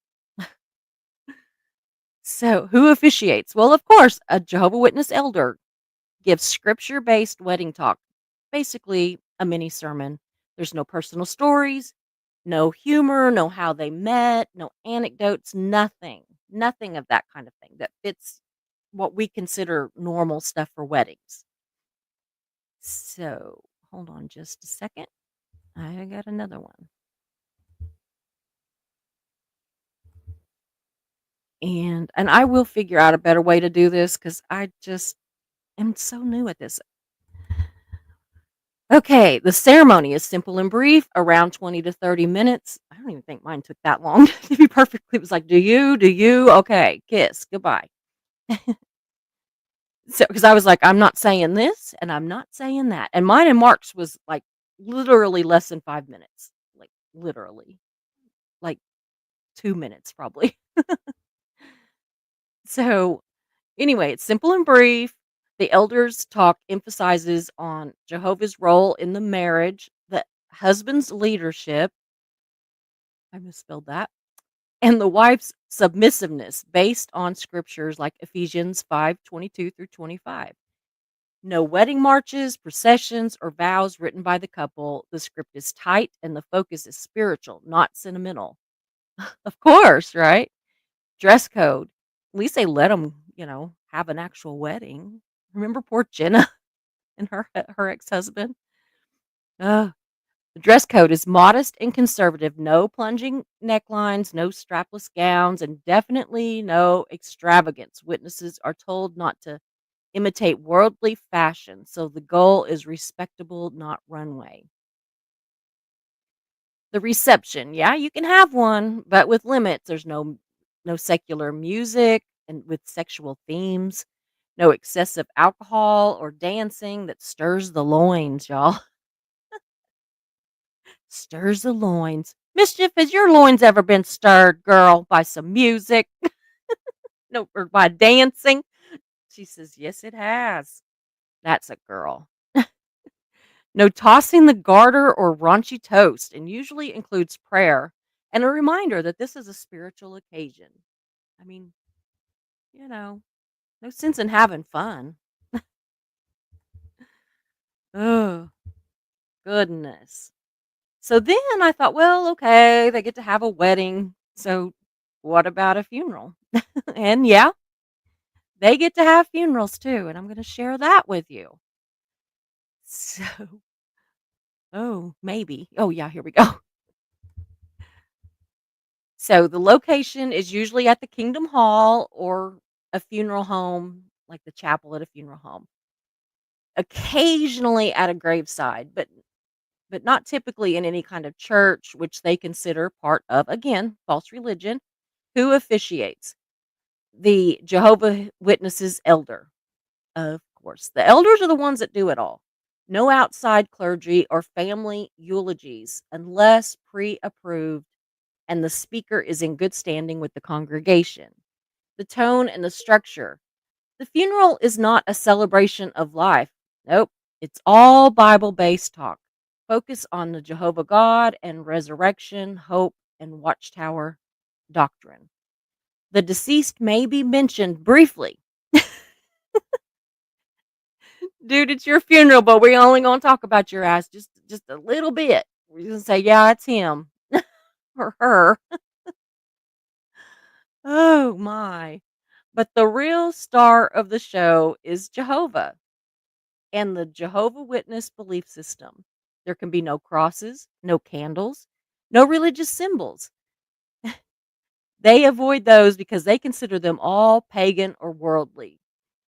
[SPEAKER 2] So, who officiates? Well, of course, a Jehovah Witness elder gives scripture based wedding talk, basically a mini sermon. There's no personal stories, no humor, no how they met, no anecdotes, nothing. Nothing of that kind of thing that fits what we consider normal stuff for weddings. So, hold on just a second. I got another one. And I will figure out a better way to do this cuz I just am so new at this. Okay, the ceremony is simple and brief, around 20 to 30 minutes. I don't even think mine took that long to be perfectly. It was like, do you? Okay, kiss, goodbye. So, because I was like, I'm not saying this and I'm not saying that. And mine and Mark's was like literally less than 5 minutes. Like, literally, like 2 minutes probably. So, anyway, it's simple and brief. The elders talk emphasizes on Jehovah's role in the marriage, the husband's leadership, I misspelled that, and the wife's submissiveness based on scriptures like Ephesians 5:22 through 25. No wedding marches, processions, or vows written by the couple. The script is tight and the focus is spiritual, not sentimental. Of course, right? Dress code. At least they let them, have an actual wedding. Remember poor Jenna and her ex-husband? Ugh. The dress code is modest and conservative. No plunging necklines, no strapless gowns, and definitely no extravagance. Witnesses are told not to imitate worldly fashion, so the goal is respectable, not runway. The reception, yeah, you can have one, but with limits. There's no secular music and with sexual themes, no excessive alcohol or dancing that stirs the loins, y'all. Stirs the loins. Mischief, has your loins ever been stirred, girl, by some music? No, or by dancing? She says, yes, it has. That's a girl. No tossing the garter or raunchy toast, and usually includes prayer and a reminder that this is a spiritual occasion. I mean, you know, no sense in having fun. Oh, goodness. So then I thought, well, okay, they get to have a wedding. So what about a funeral? And yeah, they get to have funerals too. And I'm going to share that with you. So, oh, maybe. Oh, yeah, here we go. So the location is usually at the Kingdom Hall or a funeral home, like the chapel at a funeral home. Occasionally at a graveside, but not typically in any kind of church, which they consider part of, again, false religion. Who officiates? The Jehovah Witnesses elder, of course. The elders are the ones that do it all. No outside clergy or family eulogies unless pre approved and the speaker is in good standing with the congregation. The tone and the structure. The funeral is not a celebration of life. Nope. It's all Bible based talk. Focus on the Jehovah God and resurrection, hope, and watchtower doctrine. The deceased may be mentioned briefly. Dude, it's your funeral, but we're only gonna talk about your ass just a little bit. We're gonna say, yeah, it's him or her. Oh my. But the real star of the show is Jehovah and the Jehovah Witness belief system. There can be no crosses, no candles, no religious symbols. They avoid those because they consider them all pagan or worldly.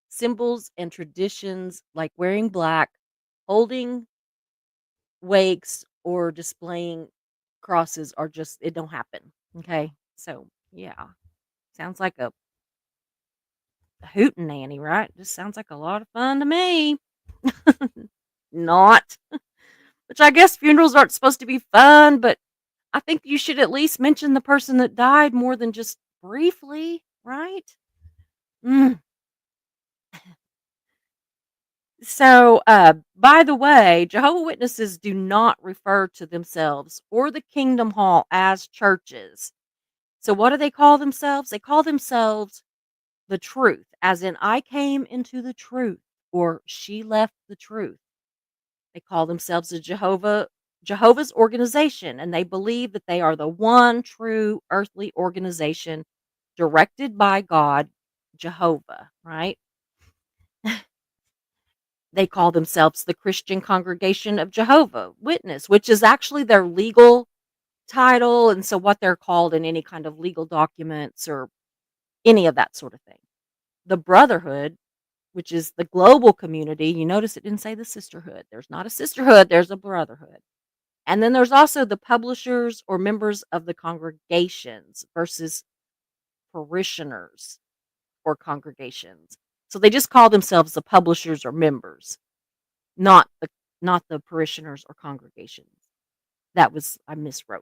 [SPEAKER 2] Symbols and traditions like wearing black, holding wakes, or displaying crosses are just, it don't happen. Okay. So, yeah, sounds like a hootenanny, right? Just sounds like a lot of fun to me. Not. Which I guess funerals aren't supposed to be fun, but I think you should at least mention the person that died more than just briefly, right? Mm. So, by the way, Jehovah Witnesses do not refer to themselves or the Kingdom Hall as churches. So, what do they call themselves? They call themselves the truth, as in, I came into the truth, or she left the truth. They call themselves a Jehovah's organization, and they believe that they are the one true earthly organization directed by God, Jehovah, right? They call themselves the Christian Congregation of Jehovah Witness, which is actually their legal title, and so what they're called in any kind of legal documents or any of that sort of thing. The Brotherhood, which is the global community, you notice it didn't say the sisterhood. There's not a sisterhood, there's a brotherhood. And then there's also the publishers or members of the congregations versus parishioners or congregations. So they just call themselves the publishers or members, not the parishioners or congregations. That was, I miswrote.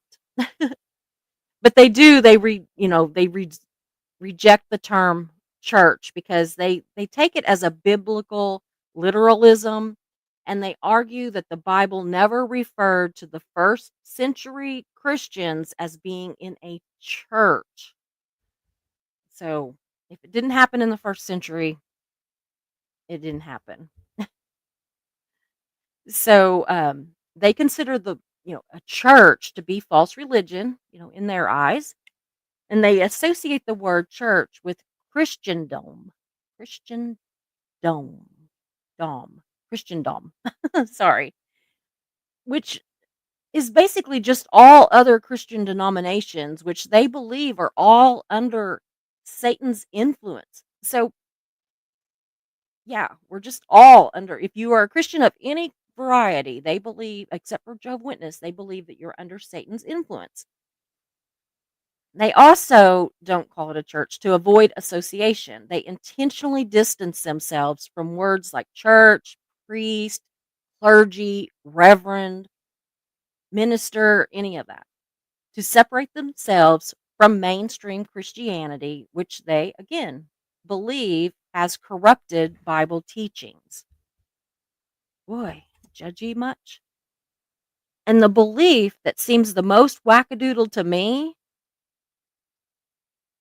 [SPEAKER 2] But they reject the term church because they take it as a biblical literalism, and they argue that the Bible never referred to the first century Christians as being in a church. So, if it didn't happen in the first century, it didn't happen. So, they consider a church to be false religion, in their eyes. and they associate the word church with Christendom. Christendom. Dom. Christendom. Sorry. Which is basically just all other Christian denominations, which they believe are all under Satan's influence. So, yeah, we're just all under, if you are a Christian of any variety, they believe, except for Jehovah's Witness, they believe that you're under Satan's influence. They also don't call it a church to avoid association. They intentionally distance themselves from words like church, priest, clergy, reverend, minister, any of that, to separate themselves from mainstream Christianity, which they, again, believe has corrupted Bible teachings. Boy, judgy much? And the belief that seems the most wackadoodle to me,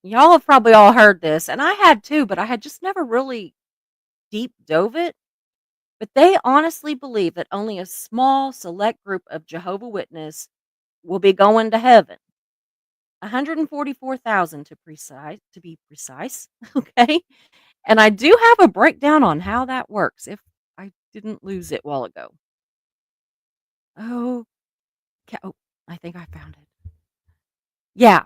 [SPEAKER 2] y'all have probably all heard this, and I had too, but I had just never really deep dove it. But they honestly believe that only a small select group of Jehovah Witness will be going to heaven. 144,000 to be precise. Okay. And I do have a breakdown on how that works if I didn't lose it while ago. Oh, oh, I think I found it. Yeah.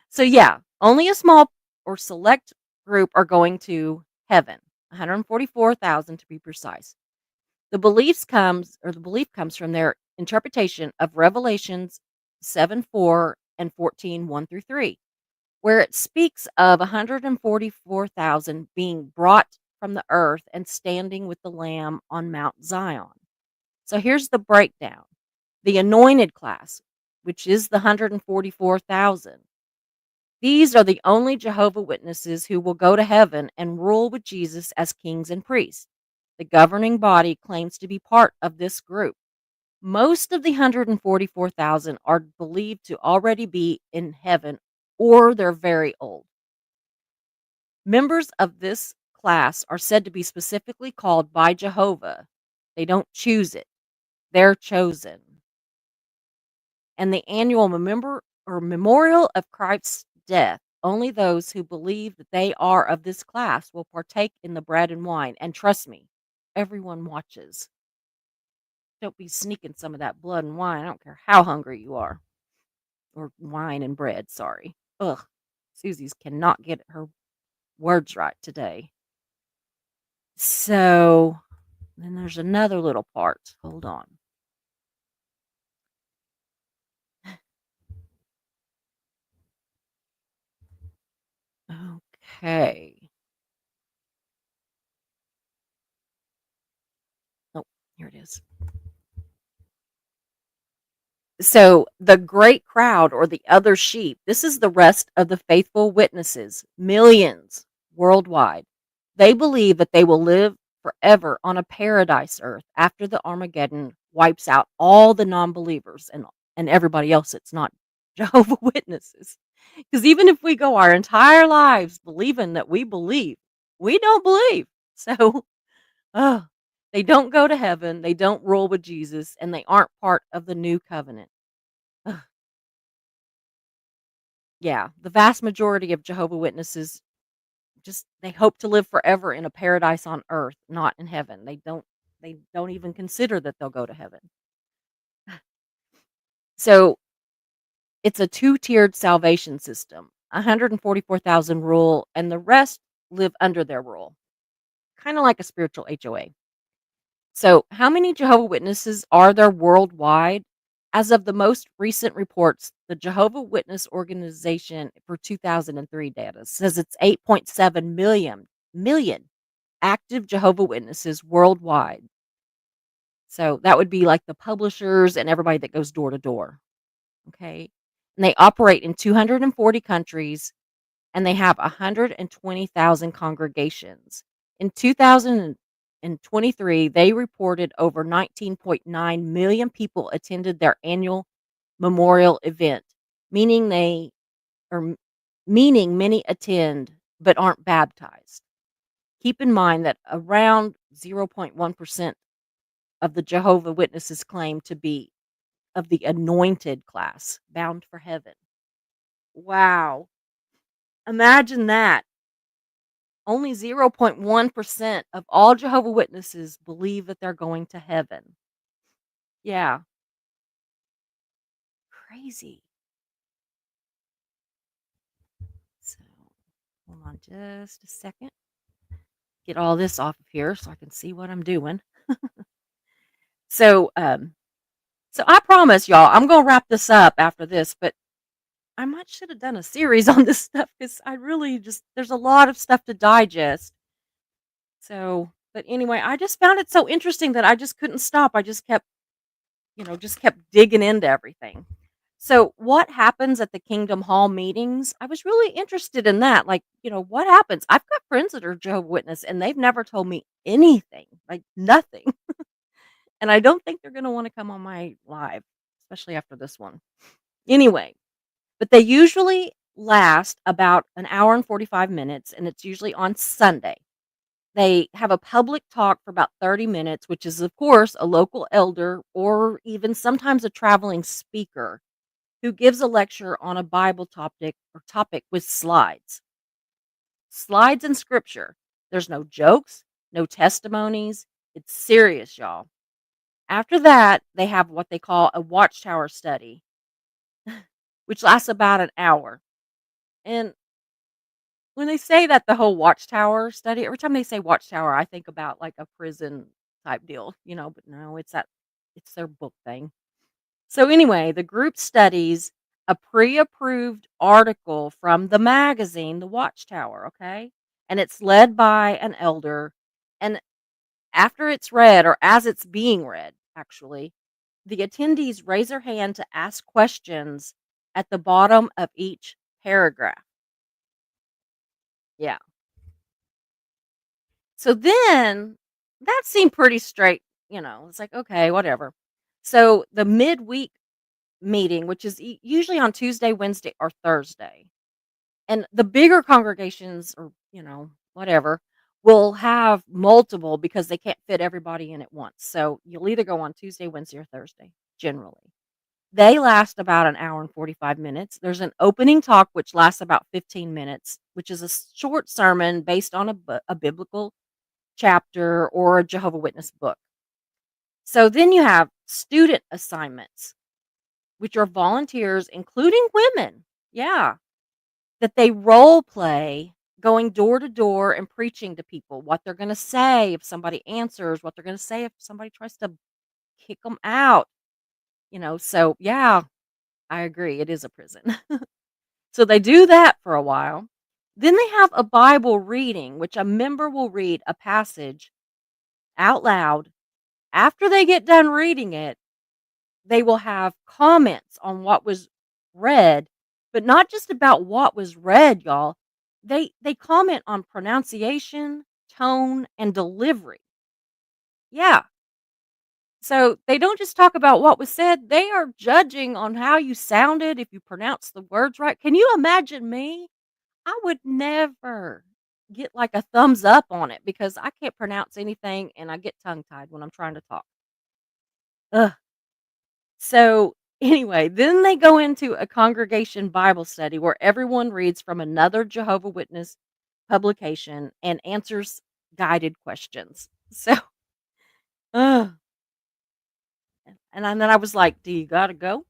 [SPEAKER 2] So yeah, only a small or select group are going to heaven. 144,000 to be precise. The belief comes from their interpretation of Revelations 7:4 and 14:1 through 3, where it speaks of 144,000 being brought from the earth and standing with the Lamb on Mount Zion. So here's the breakdown. The anointed class, which is the 144,000. These are the only Jehovah Witnesses who will go to heaven and rule with Jesus as kings and priests. The governing body claims to be part of this group. Most of the 144,000 are believed to already be in heaven or they're very old. Members of this class are said to be specifically called by Jehovah. They don't choose it, they're chosen. And the annual memorial of Christ's death, only those who believe that they are of this class will partake in the bread and wine. And trust me, everyone watches. Don't be sneaking some of that blood and wine. I don't care how hungry you are. Or wine and bread, sorry. Ugh. Susie's cannot get her words right today. So then there's another little part. Hold on. Okay. Oh, here it is. So the great crowd or the other sheep, this is the rest of the faithful witnesses, millions worldwide. They believe that they will live forever on a paradise earth after the Armageddon wipes out all the non-believers and everybody else that's not Jehovah Witnesses. Because even if we go our entire lives believing that we believe, we don't believe. So, oh, they don't go to heaven, they don't rule with Jesus, and they aren't part of the new covenant. Ugh. Yeah, the vast majority of Jehovah Witnesses just they hope to live forever in a paradise on earth, not in heaven. They don't even consider that they'll go to heaven. So, it's a two-tiered salvation system. 144,000 rule and the rest live under their rule. Kind of like a spiritual HOA. So, how many Jehovah Witnesses are there worldwide? As of the most recent reports, the Jehovah Witness organization for 2003 data says it's 8.7 million active Jehovah Witnesses worldwide. So that would be like the publishers and everybody that goes door to door. Okay. And they operate in 240 countries and they have 120,000 congregations. In 2023, they reported over 19.9 million people attended their annual memorial event, meaning meaning many attend but aren't baptized. Keep in mind that around 0.1% of the Jehovah Witnesses claim to be of the anointed class, bound for heaven. Wow. Imagine that. Only 0.1% of all Jehovah Witnesses believe that they're going to heaven. Yeah, crazy. So, hold on just a second. Get all this off of here so I can see what I'm doing. So, so I promise y'all, I'm gonna wrap this up after this, but I might should have done a series on this stuff because I really just there's a lot of stuff to digest. So, but anyway, I just found it so interesting that I just couldn't stop. I just kept, just kept digging into everything. So, what happens at the Kingdom Hall meetings? I was really interested in that. Like, what happens? I've got friends that are Jehovah Witness and they've never told me anything, like nothing. And I don't think they're going to want to come on my live, especially after this one. Anyway, but they usually last about an hour and 45 minutes, and it's usually on Sunday. They have a public talk for about 30 minutes, which is, of course, a local elder or even sometimes a traveling speaker who gives a lecture on a Bible topic with slides. Slides and scripture. There's no jokes, no testimonies. It's serious, y'all. After that, they have what they call a watchtower study, which lasts about an hour. And when they say that the whole watchtower study, every time they say watchtower, I think about like a prison type deal, but no, it's their book thing. So anyway, the group studies a pre-approved article from the magazine, The Watchtower, okay? And it's led by an elder. And after it's read, or as it's being read, actually, the attendees raise their hand to ask questions at the bottom of each paragraph. Yeah. So then that seemed pretty straight, it's like, okay, whatever. So the midweek meeting, which is usually on Tuesday, Wednesday, or Thursday, and the bigger congregations or, whatever, will have multiple because they can't fit everybody in at once. So you'll either go on Tuesday, Wednesday, or Thursday, generally. They last about an hour and 45 minutes. There's an opening talk, which lasts about 15 minutes, which is a short sermon based on a biblical chapter or a Jehovah Witness book. So then you have student assignments, which are volunteers, including women. Yeah. That they role play going door to door and preaching to people what they're going to say if somebody answers, what they're going to say if somebody tries to kick them out. So yeah, I agree. It is a prison. So they do that for a while. Then they have a Bible reading, which a member will read a passage out loud. After they get done reading it, they will have comments on what was read, but not just about what was read, y'all. They comment on pronunciation, tone, and delivery. Yeah. So they don't just talk about what was said, they are judging on how you sounded, if you pronounce the words right. Can you imagine me? I would never get like a thumbs up on it because I can't pronounce anything and I get tongue tied when I'm trying to talk. Ugh. So, anyway, then they go into a congregation Bible study where everyone reads from another Jehovah Witness publication and answers guided questions. So, uh, and then I was like, "Do you gotta go?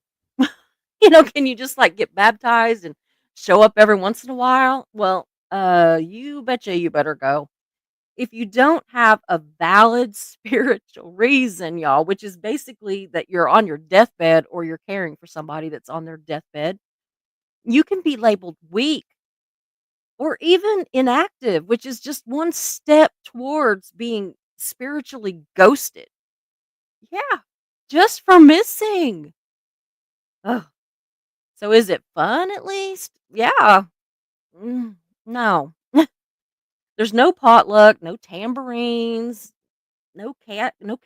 [SPEAKER 2] Can you just like get baptized and show up every once in a while?" Well, you betcha you better go. If you don't have a valid spiritual reason, y'all, which is basically that you're on your deathbed or you're caring for somebody that's on their deathbed, you can be labeled weak or even inactive, which is just one step towards being spiritually ghosted. Yeah, just for missing. Ugh. So is it fun at least? Yeah. No. There's no potluck, no tambourines, no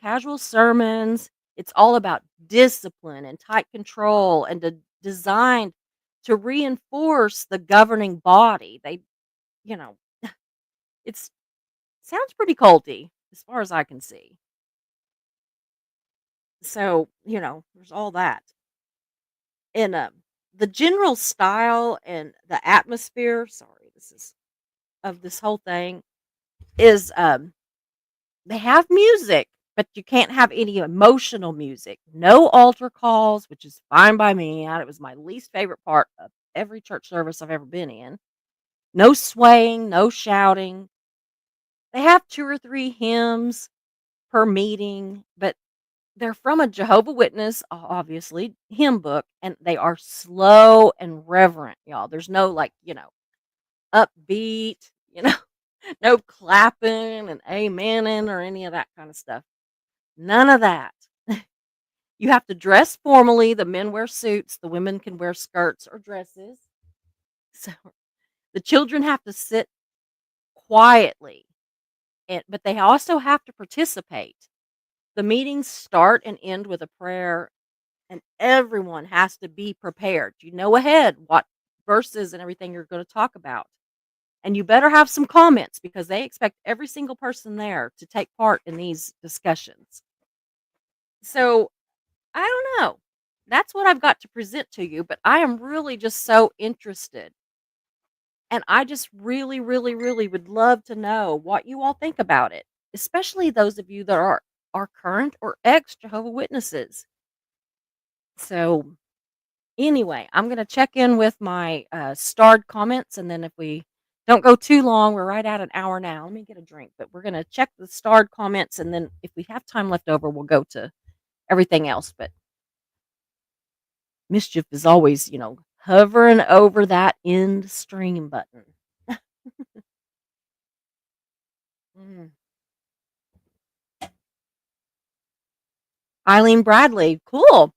[SPEAKER 2] casual sermons. It's all about discipline and tight control and designed to reinforce the governing body. You know, it's sounds pretty culty as far as I can see. So, there's all that. And the general style and the atmosphere, sorry, this is of this whole thing is, they have music, but you can't have any emotional music. No altar calls, which is fine by me. It was my least favorite part of every church service I've ever been in. No swaying, no shouting. They have 2 or 3 hymns per meeting, but they're from a Jehovah Witness, obviously, hymn book, and they are slow and reverent, y'all. There's no, like, upbeat, no clapping and amening or any of that kind of stuff. None of that. You have to dress formally. The men wear suits, the women can wear skirts or dresses. So the children have to sit quietly, but they also have to participate. The meetings start and end with a prayer, and everyone has to be prepared. You know ahead what verses and everything you're going to talk about. And you better have some comments because they expect every single person there to take part in these discussions. So I don't know. That's what I've got to present to you, but I am really just so interested. And I just really, really, really would love to know what you all think about it, especially those of you that are current or ex Jehovah Witnesses. So anyway, I'm gonna check in with my starred comments, and then if we don't go too long, we're right at an hour now. Let me get a drink, but we're gonna check the starred comments, and then if we have time left over, we'll go to everything else. But mischief is always, hovering over that end stream button. Mm. Eileen Bradley, cool.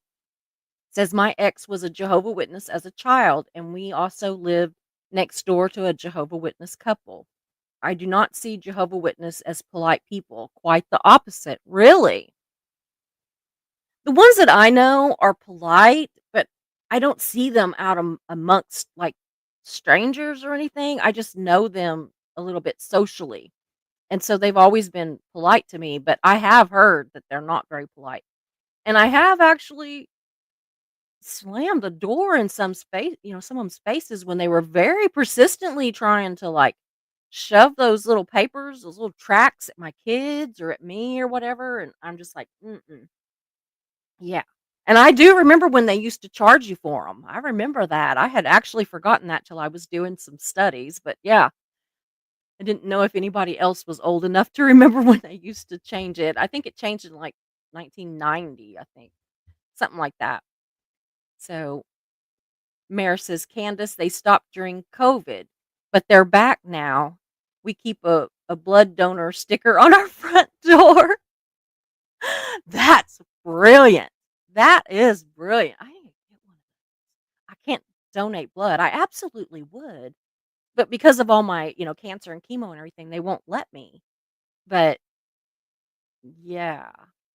[SPEAKER 2] Says my ex was a Jehovah Witness as a child, and we also lived next door to a Jehovah Witness couple. I do not see Jehovah Witness as polite people. Quite the opposite. Really? The ones that I know are polite, but I don't see them out amongst like strangers or anything. I just know them a little bit socially. And so they've always been polite to me, but I have heard that they're not very polite. And I have actually slammed the door in some of them spaces when they were very persistently trying to like shove those little papers, those little tracts at my kids or at me or whatever. And I'm just like, mm-mm. Yeah. And I do remember when they used to charge you for them. I remember that. I had actually forgotten that till I was doing some studies. But yeah, I didn't know if anybody else was old enough to remember when they used to change it. I think it changed in like 1990, I think, something like that. So Mare says, Candace, they stopped during COVID, but they're back now. We keep a blood donor sticker on our front door. That's brilliant. That is brilliant. I need to get one. I can't donate blood. I absolutely would. But because of all my, cancer and chemo and everything, they won't let me. But yeah,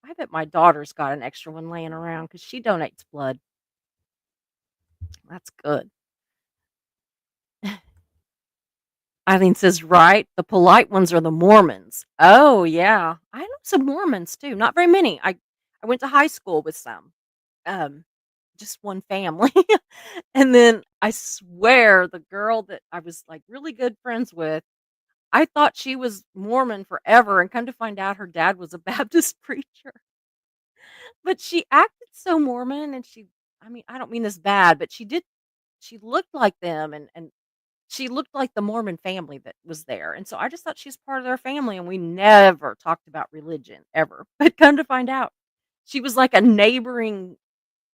[SPEAKER 2] I bet my daughter's got an extra one laying around because she donates blood. That's good. Eileen says, right. The polite ones are the Mormons. Oh, yeah. I know some Mormons too. Not very many. I went to high school with some. Um, just one family. And then I swear the girl that I was like really good friends with, I thought she was Mormon forever and come to find out her dad was a Baptist preacher. But she acted so Mormon and I mean, I don't mean this bad, but she looked like them and she looked like the Mormon family that was there, and so I just thought she's part of their family, and we never talked about religion ever. But come to find out, she was like a neighboring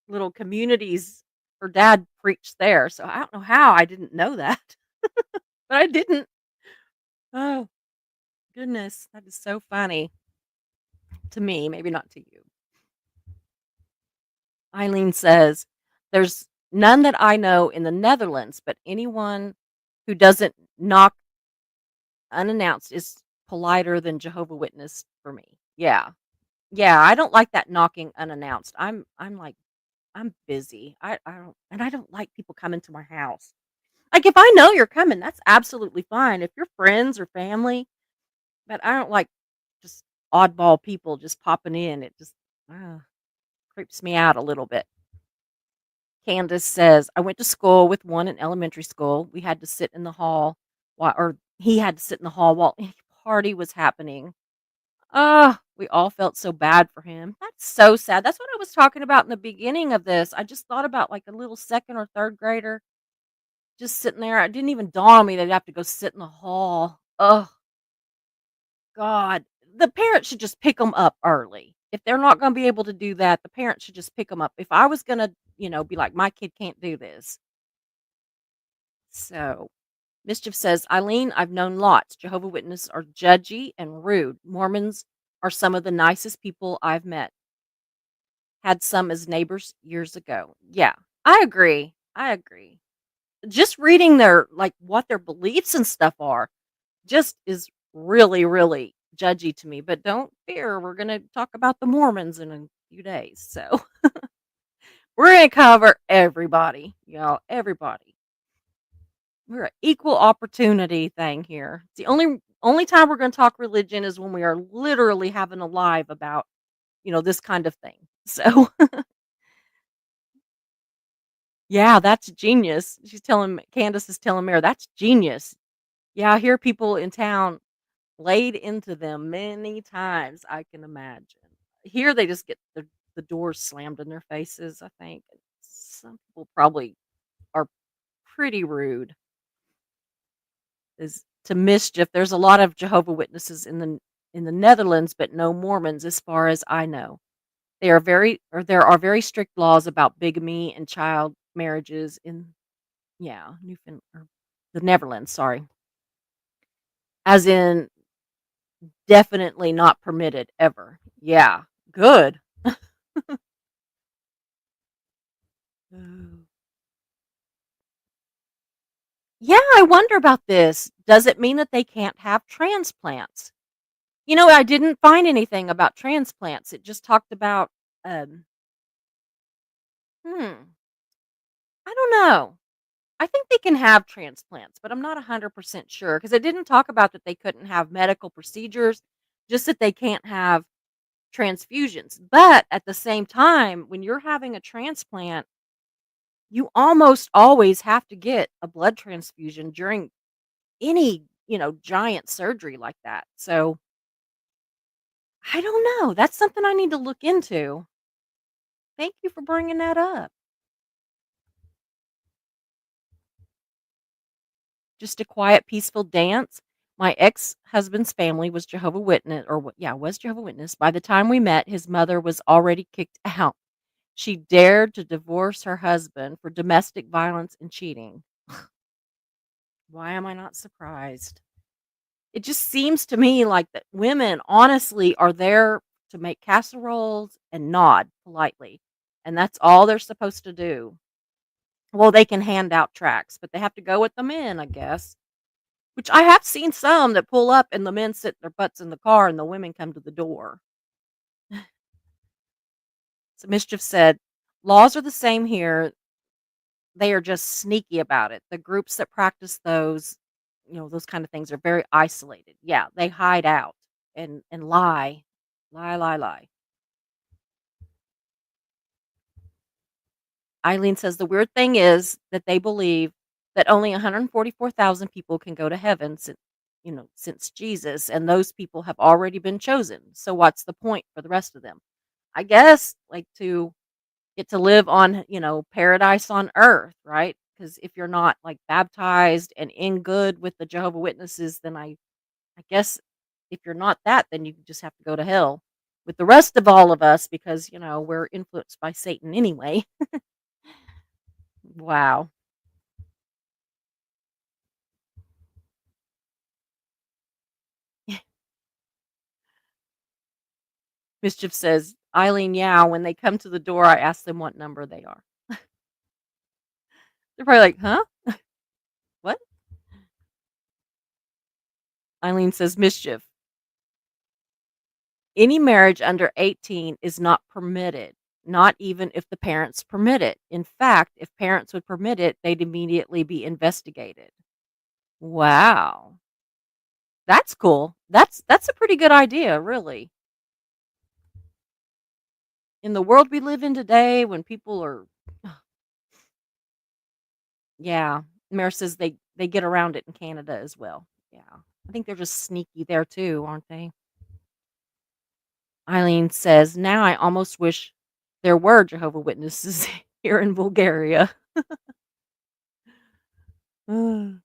[SPEAKER 2] little communities. Her dad preached there, so I don't know how I didn't know that, but I didn't. Oh, goodness, that is so funny to me, maybe not to you. Eileen says, "There's none that I know in the Netherlands, but anyone who doesn't knock unannounced is politer than Jehovah Witness for me." Yeah. Yeah, I don't like that knocking unannounced. I'm like, I'm busy. I don't like people coming to my house. Like if I know you're coming, that's absolutely fine. If you're friends or family, but I don't like just oddball people just popping in. It just uh, creeps me out a little bit. Candace says, I went to school with one in elementary school. We had to sit in the hall or he had to sit in the hall while a party was happening. We all felt so bad for him. That's so sad. That's what I was talking about in the beginning of this. I just thought about like a little second or third grader just sitting there. It didn't even dawn on me they'd have to go sit in the hall. Oh, God. The parents should just pick them up early. If they're not going to be able to do that, the parents should just pick them up. If I was going to, be like, my kid can't do this. So, Mischief says, Eileen, I've known lots. Jehovah Witnesses are judgy and rude. Mormons are some of the nicest people I've met. Had some as neighbors years ago. Yeah, I agree. I agree. Just reading their like what their beliefs and stuff are just is really, really judgy to me. But don't fear, we're gonna talk about the Mormons in a few days. So we're gonna cover everybody, y'all. Everybody. We're an equal opportunity thing here. It's the only time we're gonna talk religion is when we are literally having a live about, this kind of thing. So yeah, that's genius. Candace is telling Mary, "That's genius." Yeah, I hear people in town laid into them many times, I can imagine. Here, they just get the doors slammed in their faces, I think. Some people probably are pretty rude. Is to mischief. There's a lot of Jehovah Witnesses in the Netherlands, but no Mormons as far as I know. There are very strict laws about bigamy and child marriages in yeah, Newfoundland or the Netherlands, sorry. As in definitely not permitted ever. Yeah, good. Ooh. Yeah, I wonder about this. Does it mean that they can't have transplants? I didn't find anything about transplants. It just talked about, um, hmm, I don't know. I think they can have transplants, but I'm not 100% sure because it didn't talk about that they couldn't have medical procedures, just that they can't have transfusions. But at the same time, when you're having a transplant, you almost always have to get a blood transfusion during any, giant surgery like that. So I don't know. That's something I need to look into. Thank you for bringing that up. Just a quiet, peaceful dance. My ex-husband's family was Jehovah Witness, was Jehovah Witness. By the time we met, his mother was already kicked out. She dared to divorce her husband for domestic violence and cheating. Why am I not surprised? It just seems to me like that women honestly are there to make casseroles and nod politely, and that's all they're supposed to do. Well, they can hand out tracts, but they have to go with the men, I guess. Which I have seen some that pull up and the men sit their butts in the car and the women come to the door. So Mischief said, laws are the same here. They are just sneaky about it. The groups that practice those kind of things are very isolated. Yeah, they hide out and lie. Lie, lie, lie. Eileen says the weird thing is that they believe that only 144,000 people can go to heaven since Jesus, and those people have already been chosen. So what's the point for the rest of them? I guess like to get to live on, paradise on earth, right? Because if you're not like baptized and in good with the Jehovah Witnesses, then I guess if you're not that, then you just have to go to hell with the rest of all of us because, we're influenced by Satan anyway. Wow. Mischief says, Eileen, yeah, when they come to the door, I ask them what number they are. They're probably like, huh? What? Eileen says, Mischief. Any marriage under 18 is not permitted, not even if the parents permit it. In fact, if parents would permit it, they'd immediately be investigated. Wow. That's cool. That's a pretty good idea, really. In the world we live in today when people are Yeah. Mare says they get around it in Canada as well. Yeah. I think they're just sneaky there too, aren't they? Eileen says, "Now I almost wish there were Jehovah Witnesses here in Bulgaria." Ugh.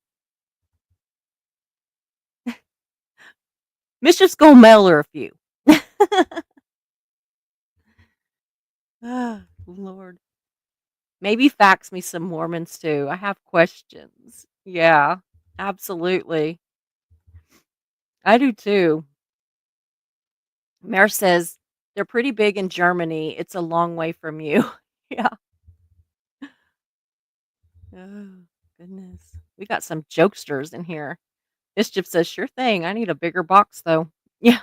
[SPEAKER 2] Mischief's gonna mail her a few. Ah, Lord. Maybe fax me some Mormons too. I have questions. Yeah, absolutely. I do too. Mare says, "They're pretty big in Germany. It's a long way from you." Yeah. Oh, goodness. We got some jokesters in here. Mischief says, "Sure thing. I need a bigger box, though." Yeah.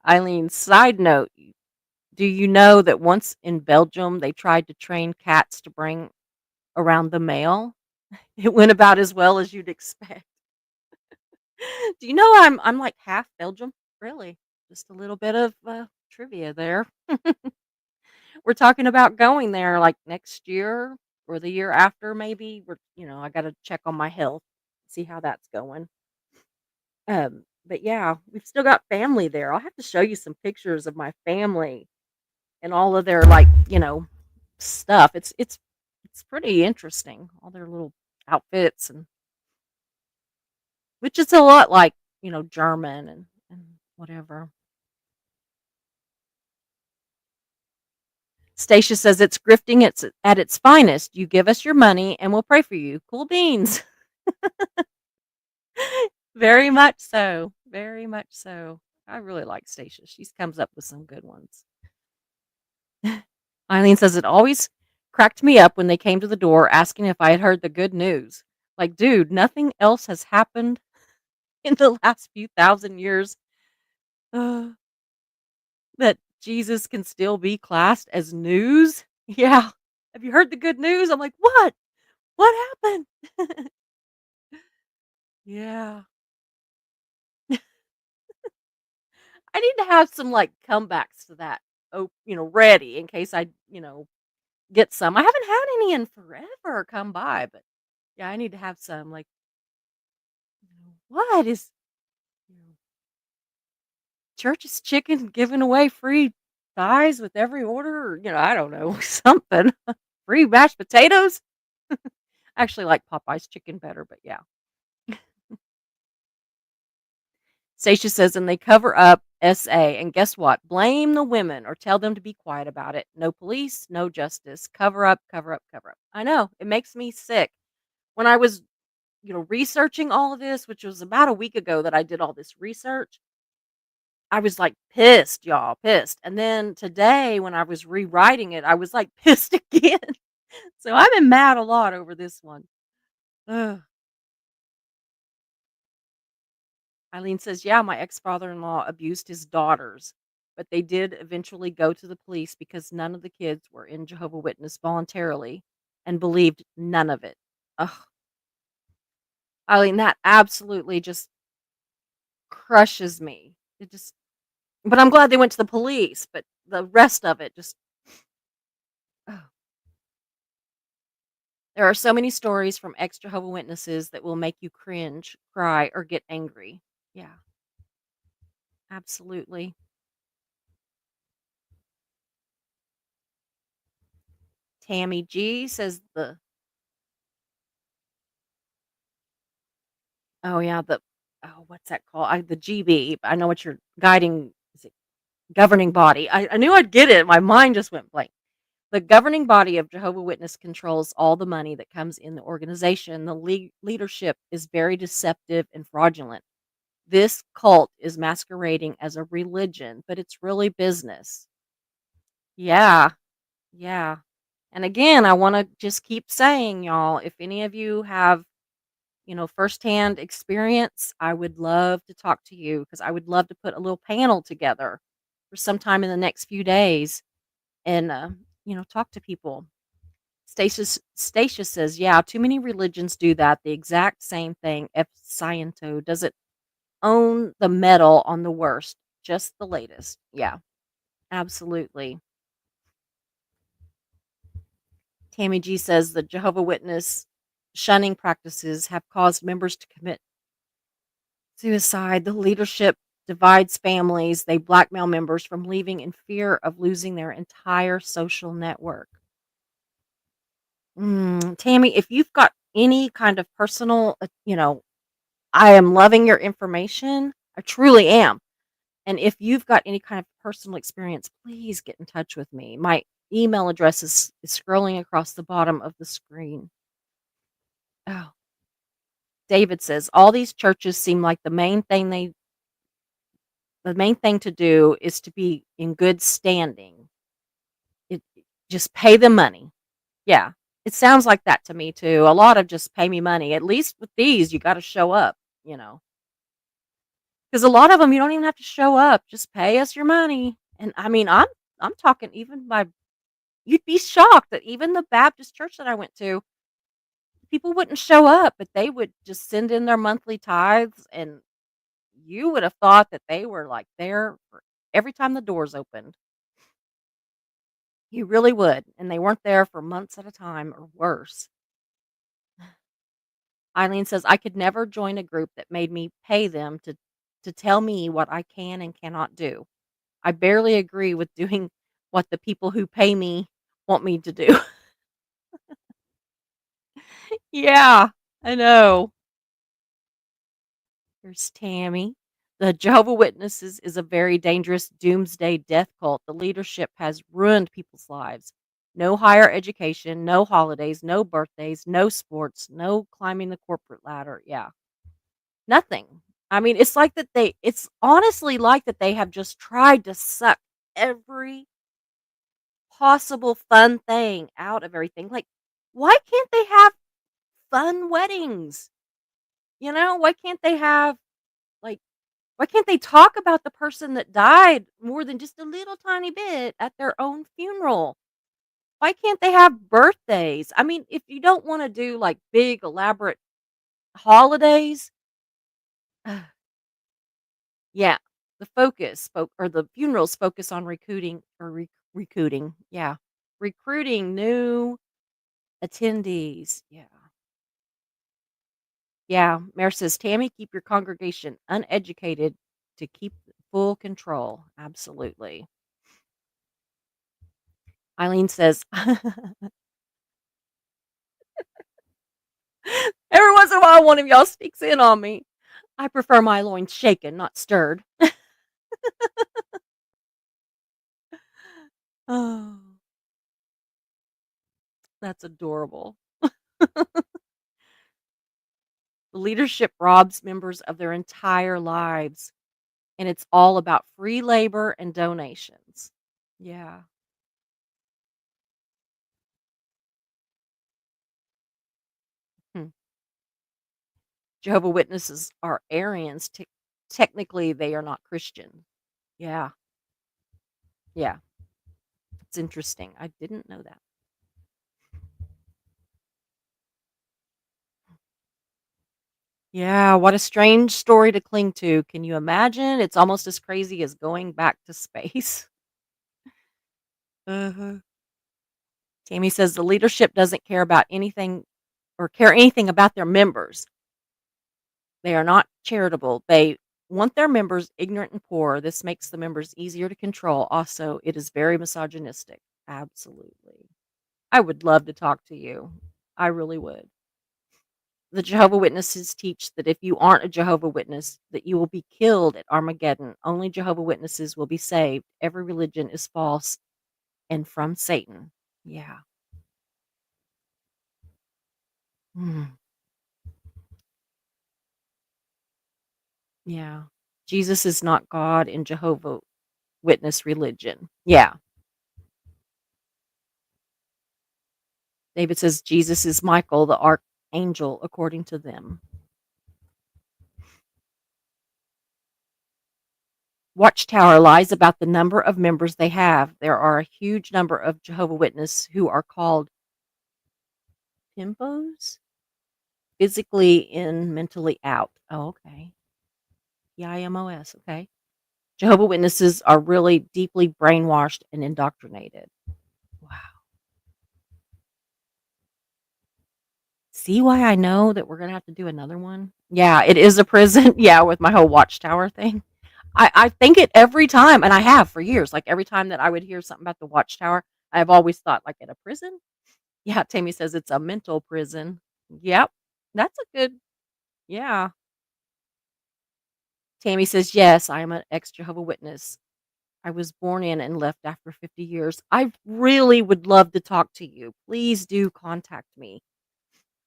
[SPEAKER 2] Eileen, side note, do you know that once in Belgium, they tried to train cats to bring around the mail? It went about as well as you'd expect. Do you know I'm like half Belgium? Really? Just a little bit of trivia there. We're talking about going there like next year or the year after, maybe. I got to check on my health, see how that's going. But yeah, we've still got family there. I'll have to show you some pictures of my family and all of their stuff. It's pretty interesting. All their little outfits and which is a lot like, German and whatever. Stacia says it's grifting it's at its finest. You give us your money and we'll pray for you. Cool beans. Very much so. Very much so. I really like Stacia. She comes up with some good ones. Eileen says it always cracked me up when they came to the door asking if I had heard the good news. Like, dude, nothing else has happened in the last few thousand years uh, that Jesus can still be classed as news. Yeah. Have you heard the good news? I'm like, what? What happened? Yeah. I need to have some like comebacks to that. Oh, ready in case I get some. I haven't had any in forever come by, but yeah, I need to have some like what is you know, church's chicken giving away free thighs with every order or I don't know, something. Free mashed potatoes? I actually like Popeye's chicken better, but yeah. Stacia says, and they cover up SA, and guess what? Blame the women or tell them to be quiet about it. No police, no justice. Cover up, cover up, cover up. I know. It makes me sick. When I was, researching all of this, which was about a week ago that I did all this research, I was like pissed, y'all, pissed. And then today, when I was rewriting it, I was like pissed again. So I've been mad a lot over this one. Ugh. Eileen says, "Yeah, my ex-father-in-law abused his daughters, but they did eventually go to the police because none of the kids were in Jehovah Witness voluntarily and believed none of it." Ugh. Eileen, that absolutely just crushes me. But I'm glad they went to the police, but the rest of it just, ugh. There are so many stories from ex-Jehovah Witnesses that will make you cringe, cry, or get angry. Yeah, absolutely. Tammy G says oh, yeah, what's that called? The GB. I know what you're guiding is it governing body? I knew I'd get it. My mind just went blank. The governing body of Jehovah Witness controls all the money that comes in the organization. The leadership is very deceptive and fraudulent. This cult is masquerading as a religion, but it's really business. Yeah, yeah. And again, I want to just keep saying, y'all, if any of you have firsthand experience, I would love to talk to you because I would love to put a little panel together for sometime in the next few days and, talk to people. Stacia says, yeah, too many religions do that. The exact same thing. If Sciento doesn't own the medal on the worst, just the latest. Yeah, absolutely. Tammy G says the Jehovah Witness shunning practices have caused members to commit suicide. The leadership divides families. They blackmail members from leaving in fear of losing their entire social network. Tammy, if you've got any kind of personal, I am loving your information. I truly am. And if you've got any kind of personal experience, please get in touch with me. My email address is scrolling across the bottom of the screen. Oh, David says all these churches seem like the main thing to do is to be in good standing. It just pay them money. Yeah. It sounds like that to me too. A lot of just pay me money. At least with these, you got to show up, you know. Because a lot of them you don't even have to show up. Just pay us your money. And I mean, I'm talking even my you'd be shocked that even the Baptist church that I went to, people wouldn't show up, but they would just send in their monthly tithes, and you would have thought that they were like there for every time the doors opened. You really would, and they weren't there for months at a time or worse. Eileen says, I could never join a group that made me pay them to tell me what I can and cannot do. I barely agree with doing what the people who pay me want me to do. Yeah, I know. Here's Tammy. The Jehovah Witnesses is a very dangerous doomsday death cult. The leadership has ruined people's lives. No higher education, no holidays, no birthdays, no sports, no climbing the corporate ladder. Yeah. Nothing. I mean, it's honestly like that they have just tried to suck every possible fun thing out of everything. Like, why can't they have fun weddings? Why can't they have like why can't they talk about the person that died more than just a little tiny bit at their own funeral? Why can't they have birthdays? I mean, if you don't want to do like big elaborate holidays, yeah, the funerals focus on recruiting new attendees. Yeah. Yeah, Mayor says, Tammy, keep your congregation uneducated to keep full control. Absolutely. Eileen says, every once in a while, one of y'all speaks in on me. I prefer my loins shaken, not stirred. Oh, that's adorable. The leadership robs members of their entire lives, and it's all about free labor and donations. Yeah. Hmm. Jehovah Witnesses are Aryans. Technically, they are not Christian. Yeah. Yeah. It's interesting. I didn't know that. Yeah, what a strange story to cling to. Can you imagine? It's almost as crazy as going back to space. Uh-huh. Tammy says the leadership doesn't care about anything or care anything about their members. They are not charitable. They want their members ignorant and poor. This makes the members easier to control. Also, it is very misogynistic. Absolutely. I would love to talk to you. I really would. The Jehovah Witnesses teach that if you aren't a Jehovah Witness, that you will be killed at Armageddon. Only Jehovah Witnesses will be saved. Every religion is false and from Satan. Yeah. Mm, yeah. Jesus is not God in Jehovah Witness religion. Yeah. David says Jesus is Michael, the archangel, according to them. Watchtower lies about the number of members they have. There are a huge number of Jehovah Witnesses who are called pimpos, physically in, mentally out. Oh, okay. PIMOS. Okay. Jehovah Witnesses are really deeply brainwashed and indoctrinated. Wow. See why I know that we're gonna have to do another one? Yeah, it is a prison. Yeah, with my whole watchtower thing. I think it every time, and I have for years. Like every time that I would hear something about the watchtower, I've always thought like at a prison. Yeah, Tammy says it's a mental prison. Yep. That's a good yeah. Tammy says, "Yes, I am an ex Jehovah Witness. I was born in and left after 50 years. I really would love to talk to you. Please do contact me.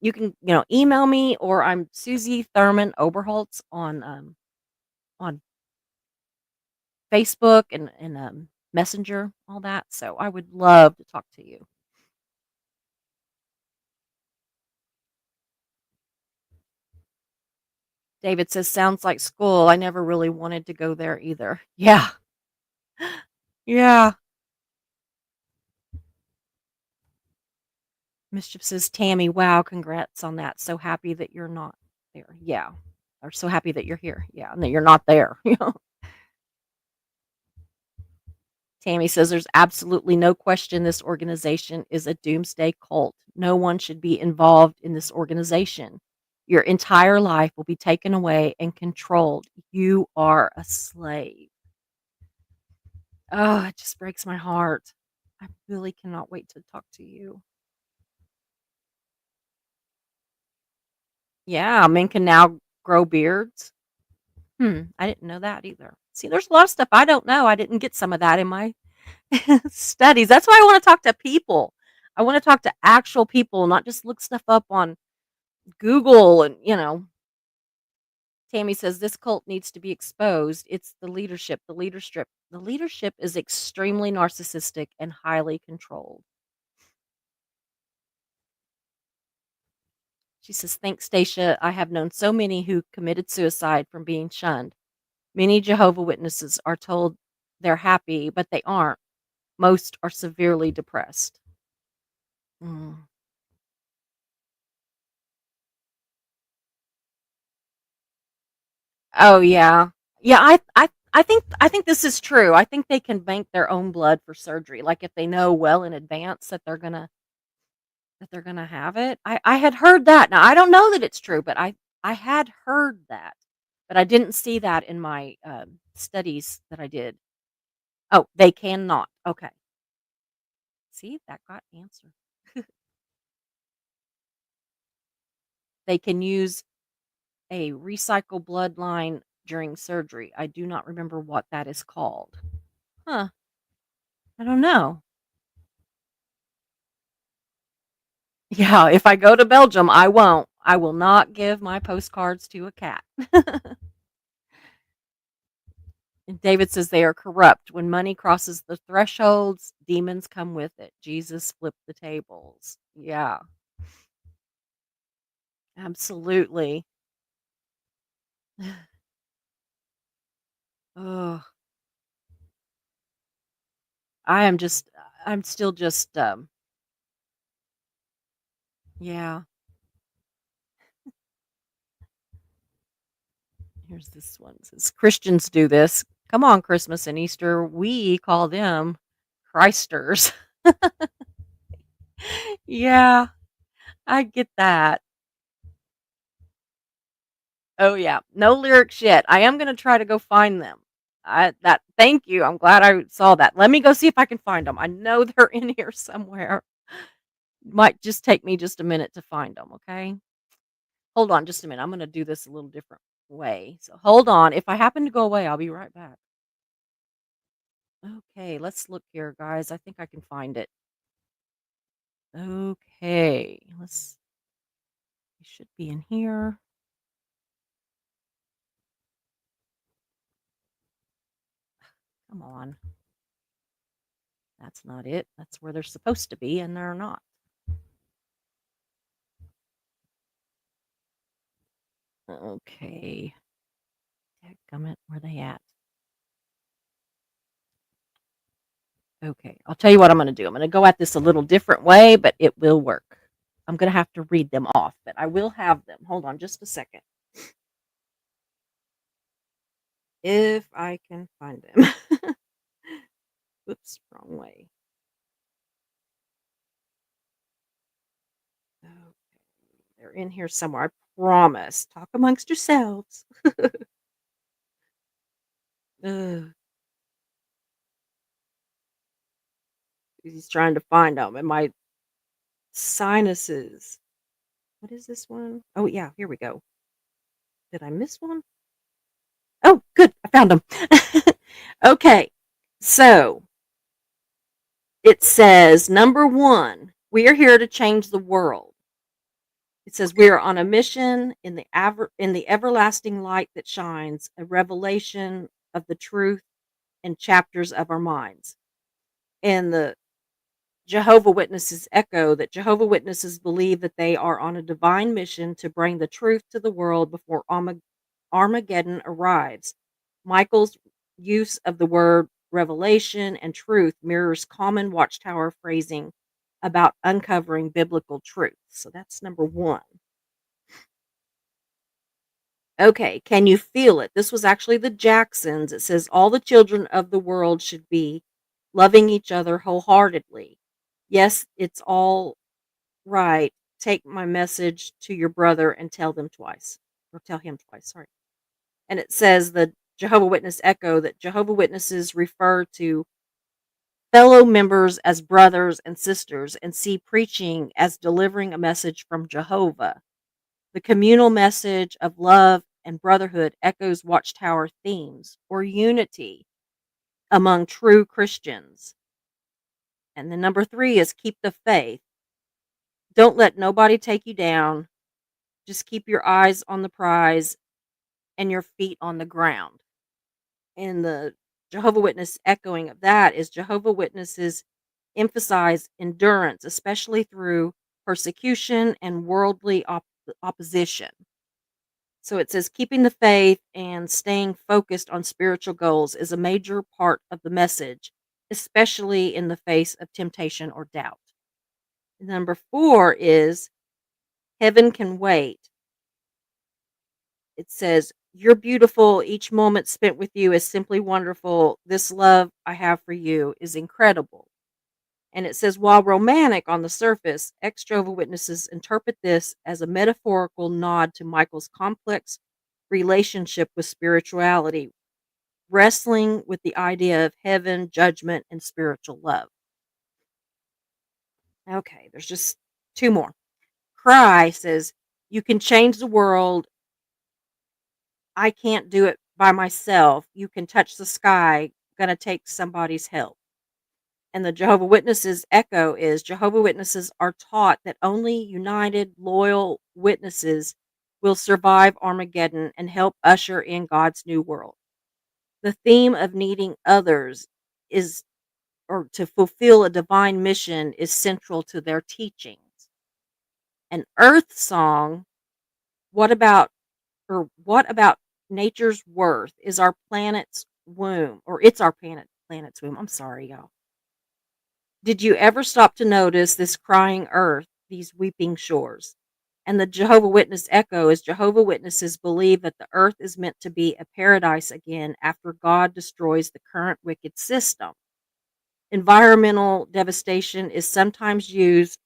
[SPEAKER 2] You can, email me or I'm Susie Thurman Oberholtz on Facebook and Messenger, all that. So I would love to talk to you." David says, "Sounds like school. I never really wanted to go there either." Yeah. Yeah. Mischief says, "Tammy, wow, congrats on that. So happy that you're not there." Yeah. Or so happy that you're here. Yeah. And that you're not there. Tammy says, "There's absolutely no question this organization is a doomsday cult. No one should be involved in this organization. Your entire life will be taken away and controlled. You are a slave." Oh, it just breaks my heart. I really cannot wait to talk to you. Yeah, men can now grow beards. I didn't know that either. See, there's a lot of stuff I don't know. I didn't get some of that in my studies. That's why I want to talk to people. I want to talk to actual people, not just look stuff up on Google and. Tammy says this cult needs to be exposed. It's the leadership. The leadership is extremely narcissistic and highly controlled. She says, "Thanks, Stacia. I have known so many who committed suicide from being shunned. Many Jehovah Witnesses are told they're happy, but they aren't. Most are severely depressed." Mm. Oh yeah, yeah. I think this is true. I think they can bank their own blood for surgery. Like if they know well in advance that they're gonna have it. I had heard that. Now I don't know that it's true, but I had heard that, but I didn't see that in my studies that I did. Oh, they cannot. Okay, see that got answered. They can use a recycle bloodline during surgery. I do not remember what that is called. Huh? I don't know. Yeah, if I go to Belgium, I won't. I will not give my postcards to a cat. And David says they are corrupt. When money crosses the thresholds, demons come with it. Jesus flipped the tables. Yeah, absolutely. Oh, I am just, I'm still just, yeah. Here's this one. It says Christians do this. Come on, Christmas and Easter. We call them Christers. Yeah, I get that. Oh yeah, no lyrics yet. I am gonna try to go find them. Thank you. I'm glad I saw that. Let me go see if I can find them. I know they're in here somewhere. Might just take me just a minute to find them. Okay, hold on just a minute. I'm gonna do this a little different way. So hold on. If I happen to go away, I'll be right back. Okay, let's look here, guys. I think I can find it. Okay, it should be in here. Come on. That's not it. That's where they're supposed to be, and they're not. Okay. Dadgummit, where they at? Okay, I'll tell you what I'm gonna do. I'm gonna go at this a little different way, but it will work. I'm gonna have to read them off, but I will have them. Hold on just a second. If I can find them. Oops, wrong way. Okay, They're in here somewhere, I promise. Talk amongst yourselves. Ugh, he's trying to find them, and my sinuses. What is this one? Oh, yeah, here we go. Did I miss one? Oh, good. I found them. Okay. So it says, number one, we are here to change the world. It says we are on a mission in the everlasting light that shines, a revelation of the truth and chapters of our minds. And the Jehovah Witnesses echo that Jehovah Witnesses believe that they are on a divine mission to bring the truth to the world before Armageddon arrives. Michael's use of the word revelation and truth mirrors common Watchtower phrasing about uncovering biblical truth. So that's number one. Okay, can you feel it? This was actually the Jacksons. It says all the children of the world should be loving each other wholeheartedly. Yes, it's all right. Take my message to your brother and tell them twice. Or tell him twice, sorry. And it says the Jehovah Witness echo that Jehovah Witnesses refer to fellow members as brothers and sisters and see preaching as delivering a message from Jehovah. The communal message of love and brotherhood echoes Watchtower themes or unity among true Christians. And then number three is keep the faith. Don't let nobody take you down. Just keep your eyes on the prize and your feet on the ground. And the Jehovah Witness echoing of that is Jehovah Witnesses emphasize endurance, especially through persecution and worldly opposition. So it says keeping the faith and staying focused on spiritual goals is a major part of the message, especially in the face of temptation or doubt. Number four is heaven can wait. It says, you're beautiful. Each moment spent with you is simply wonderful. This love I have for you is incredible. And it says, while romantic on the surface, ex Jehovah Witnesses interpret this as a metaphorical nod to Michael's complex relationship with spirituality, wrestling with the idea of heaven, judgment, and spiritual love. Okay, there's just two more. Cry says, you can change the world. I can't do it by myself. You can touch the sky. Gonna take somebody's help. And the Jehovah Witnesses echo is Jehovah Witnesses are taught that only united, loyal witnesses will survive Armageddon and help usher in God's new world. The theme of needing others is, or to fulfill a divine mission, is central to their teachings. An earth song, what about, what about nature's worth is our planet's womb, or it's our planet's womb. I'm sorry, y'all. Did you ever stop to notice this crying earth, these weeping shores? And the Jehovah Witness echo is Jehovah Witnesses believe that the earth is meant to be a paradise again after God destroys the current wicked system. Environmental devastation is sometimes used,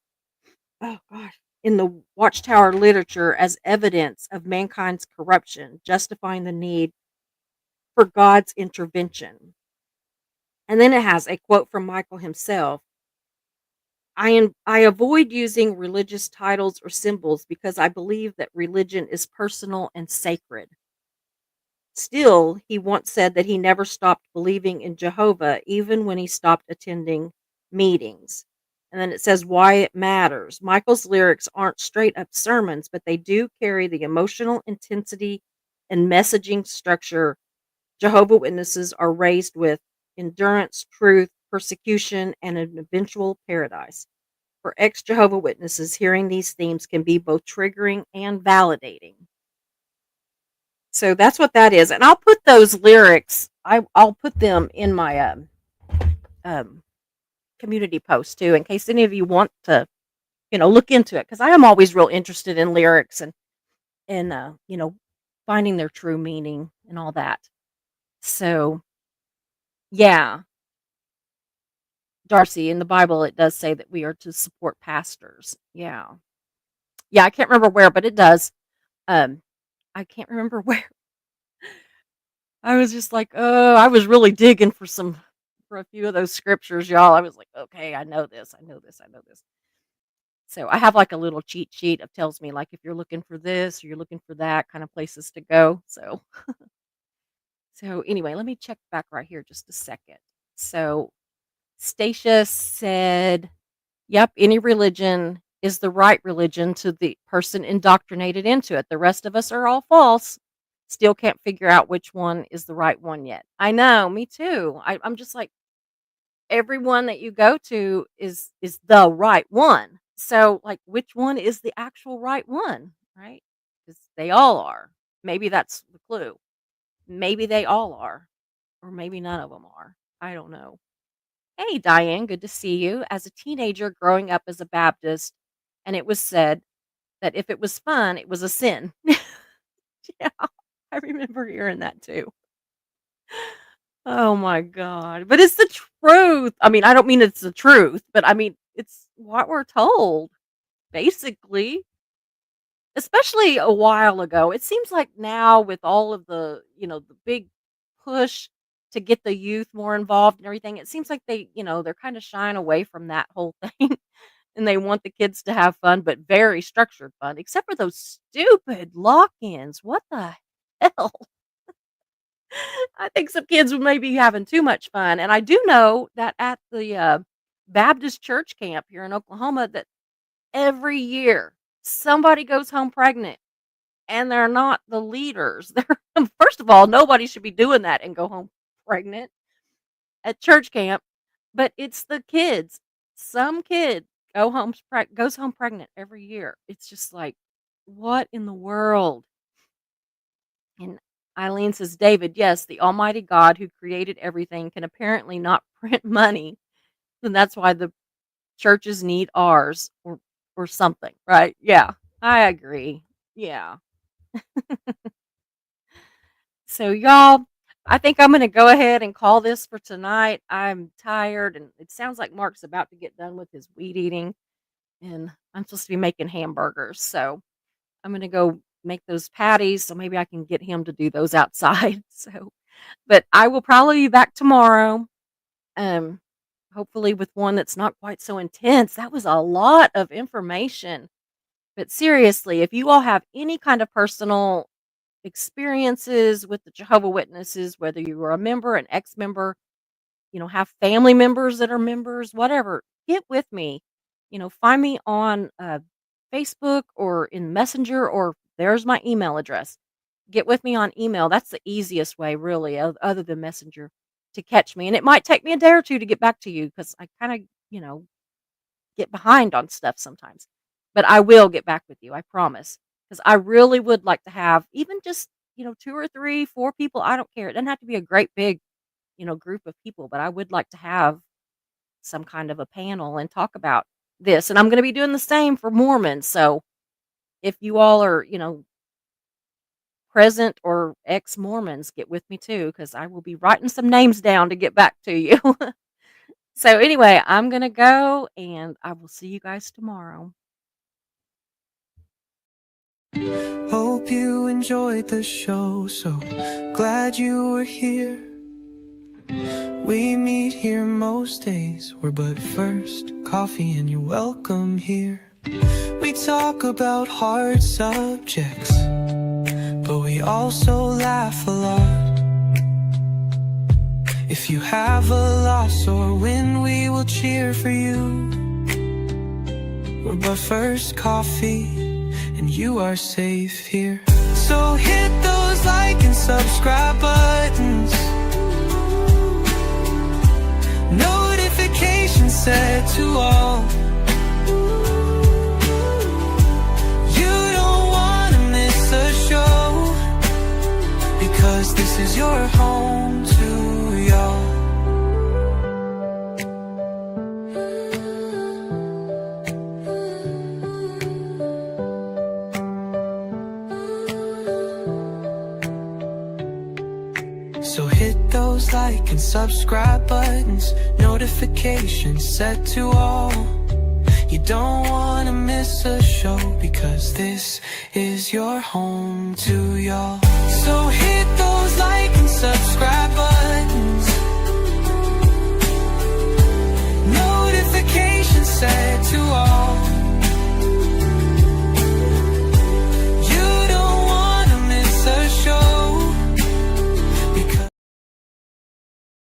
[SPEAKER 2] oh gosh, in the Watchtower literature as evidence of mankind's corruption, justifying the need for God's intervention. And then it has a quote from Michael himself. I avoid using religious titles or symbols because I believe that religion is personal and sacred. Still, he once said that he never stopped believing in Jehovah, even when he stopped attending meetings. And then it says why it matters. Michael's lyrics aren't straight up sermons, but they do carry the emotional intensity and messaging structure Jehovah Witnesses are raised with: endurance, truth, persecution, and an eventual paradise. For ex Jehovah Witnesses, hearing these themes can be both triggering and validating. So that's what that is, and I'll put those lyrics. I'll put them in my um, community post too, in case any of you want to, look into it, because I am always real interested in lyrics and finding their true meaning and all that. So yeah, Darcy, in the Bible it does say that we are to support pastors. Yeah. Yeah, I can't remember where, but it does. Um, I can't remember where. I was just like, oh, I was really digging for a few of those scriptures, y'all. I was like, okay, I know this, I know this, I know this. So I have like a little cheat sheet of tells me like if you're looking for this or you're looking for that kind of places to go. So anyway, let me check back right here just a second. So Stacia said, yep, any religion is the right religion to the person indoctrinated into it. The rest of us are all false. Still can't figure out which one is the right one yet. I know, me too. I'm just like, everyone that you go to is the right one. So like which one is the actual right one, right? Because they all are. Maybe that's the clue. Maybe they all are, or maybe none of them are. I don't know. Hey, Diane, good to see you. As a teenager growing up as a Baptist, and it was said that if it was fun, it was a sin. Yeah, I remember hearing that too. Oh my God. But it's the truth. I mean, I don't mean it's the truth, but I mean, it's what we're told, basically, especially a while ago. It seems like now with all of the big push to get the youth more involved and everything, it seems like they're kind of shying away from that whole thing and they want the kids to have fun, but very structured fun, except for those stupid lock ins. What the hell? I think some kids may be having too much fun. And I do know that at the Baptist church camp here in Oklahoma, that every year somebody goes home pregnant and they're not the leaders. They're, first of all, nobody should be doing that and go home pregnant at church camp, but it's the kids. Some kid goes home pregnant every year. It's just like, what in the world? And Eileen says, David, yes, the Almighty God who created everything can apparently not print money. And that's why the churches need ours or something, right? Yeah, I agree. Yeah. So, y'all, I think I'm going to go ahead and call this for tonight. I'm tired, and it sounds like Mark's about to get done with his weed eating, and I'm supposed to be making hamburgers. So, I'm going to go make those patties so maybe I can get him to do those outside. So, but I will probably be back tomorrow. Um, hopefully with one that's not quite so intense. That was a lot of information. But seriously, if you all have any kind of personal experiences with the Jehovah Witnesses, whether you were a member, an ex-member, have family members that are members, whatever, get with me. Find me on Facebook or in Messenger, or there's my email address. Get with me on email. That's the easiest way, really, other than Messenger, to catch me. And it might take me a day or two to get back to you because I kind of, get behind on stuff sometimes. But I will get back with you, I promise. Because I really would like to have even just, two or three, four people. I don't care. It doesn't have to be a great big, group of people, but I would like to have some kind of a panel and talk about this. And I'm going to be doing the same for Mormons. So if you all are, present or ex-Mormons, get with me too, because I will be writing some names down to get back to you. So anyway, I'm going to go and I will see you guys tomorrow.
[SPEAKER 1] Hope you enjoyed the show, so glad you were here. We meet here most days, we're but first coffee and you're welcome here. We talk about hard subjects, but we also laugh a lot. If you have a loss or win, we will cheer for you. We're but first coffee, and you are safe here. So hit those like and subscribe buttons, notifications set to all. You don't want to miss a show, because this is your home to y'all. So hit those like and subscribe buttons, notifications set to all. You don't wanna miss a show, because this is your home to y'all. So hit those like and subscribe buttons, notifications set to all.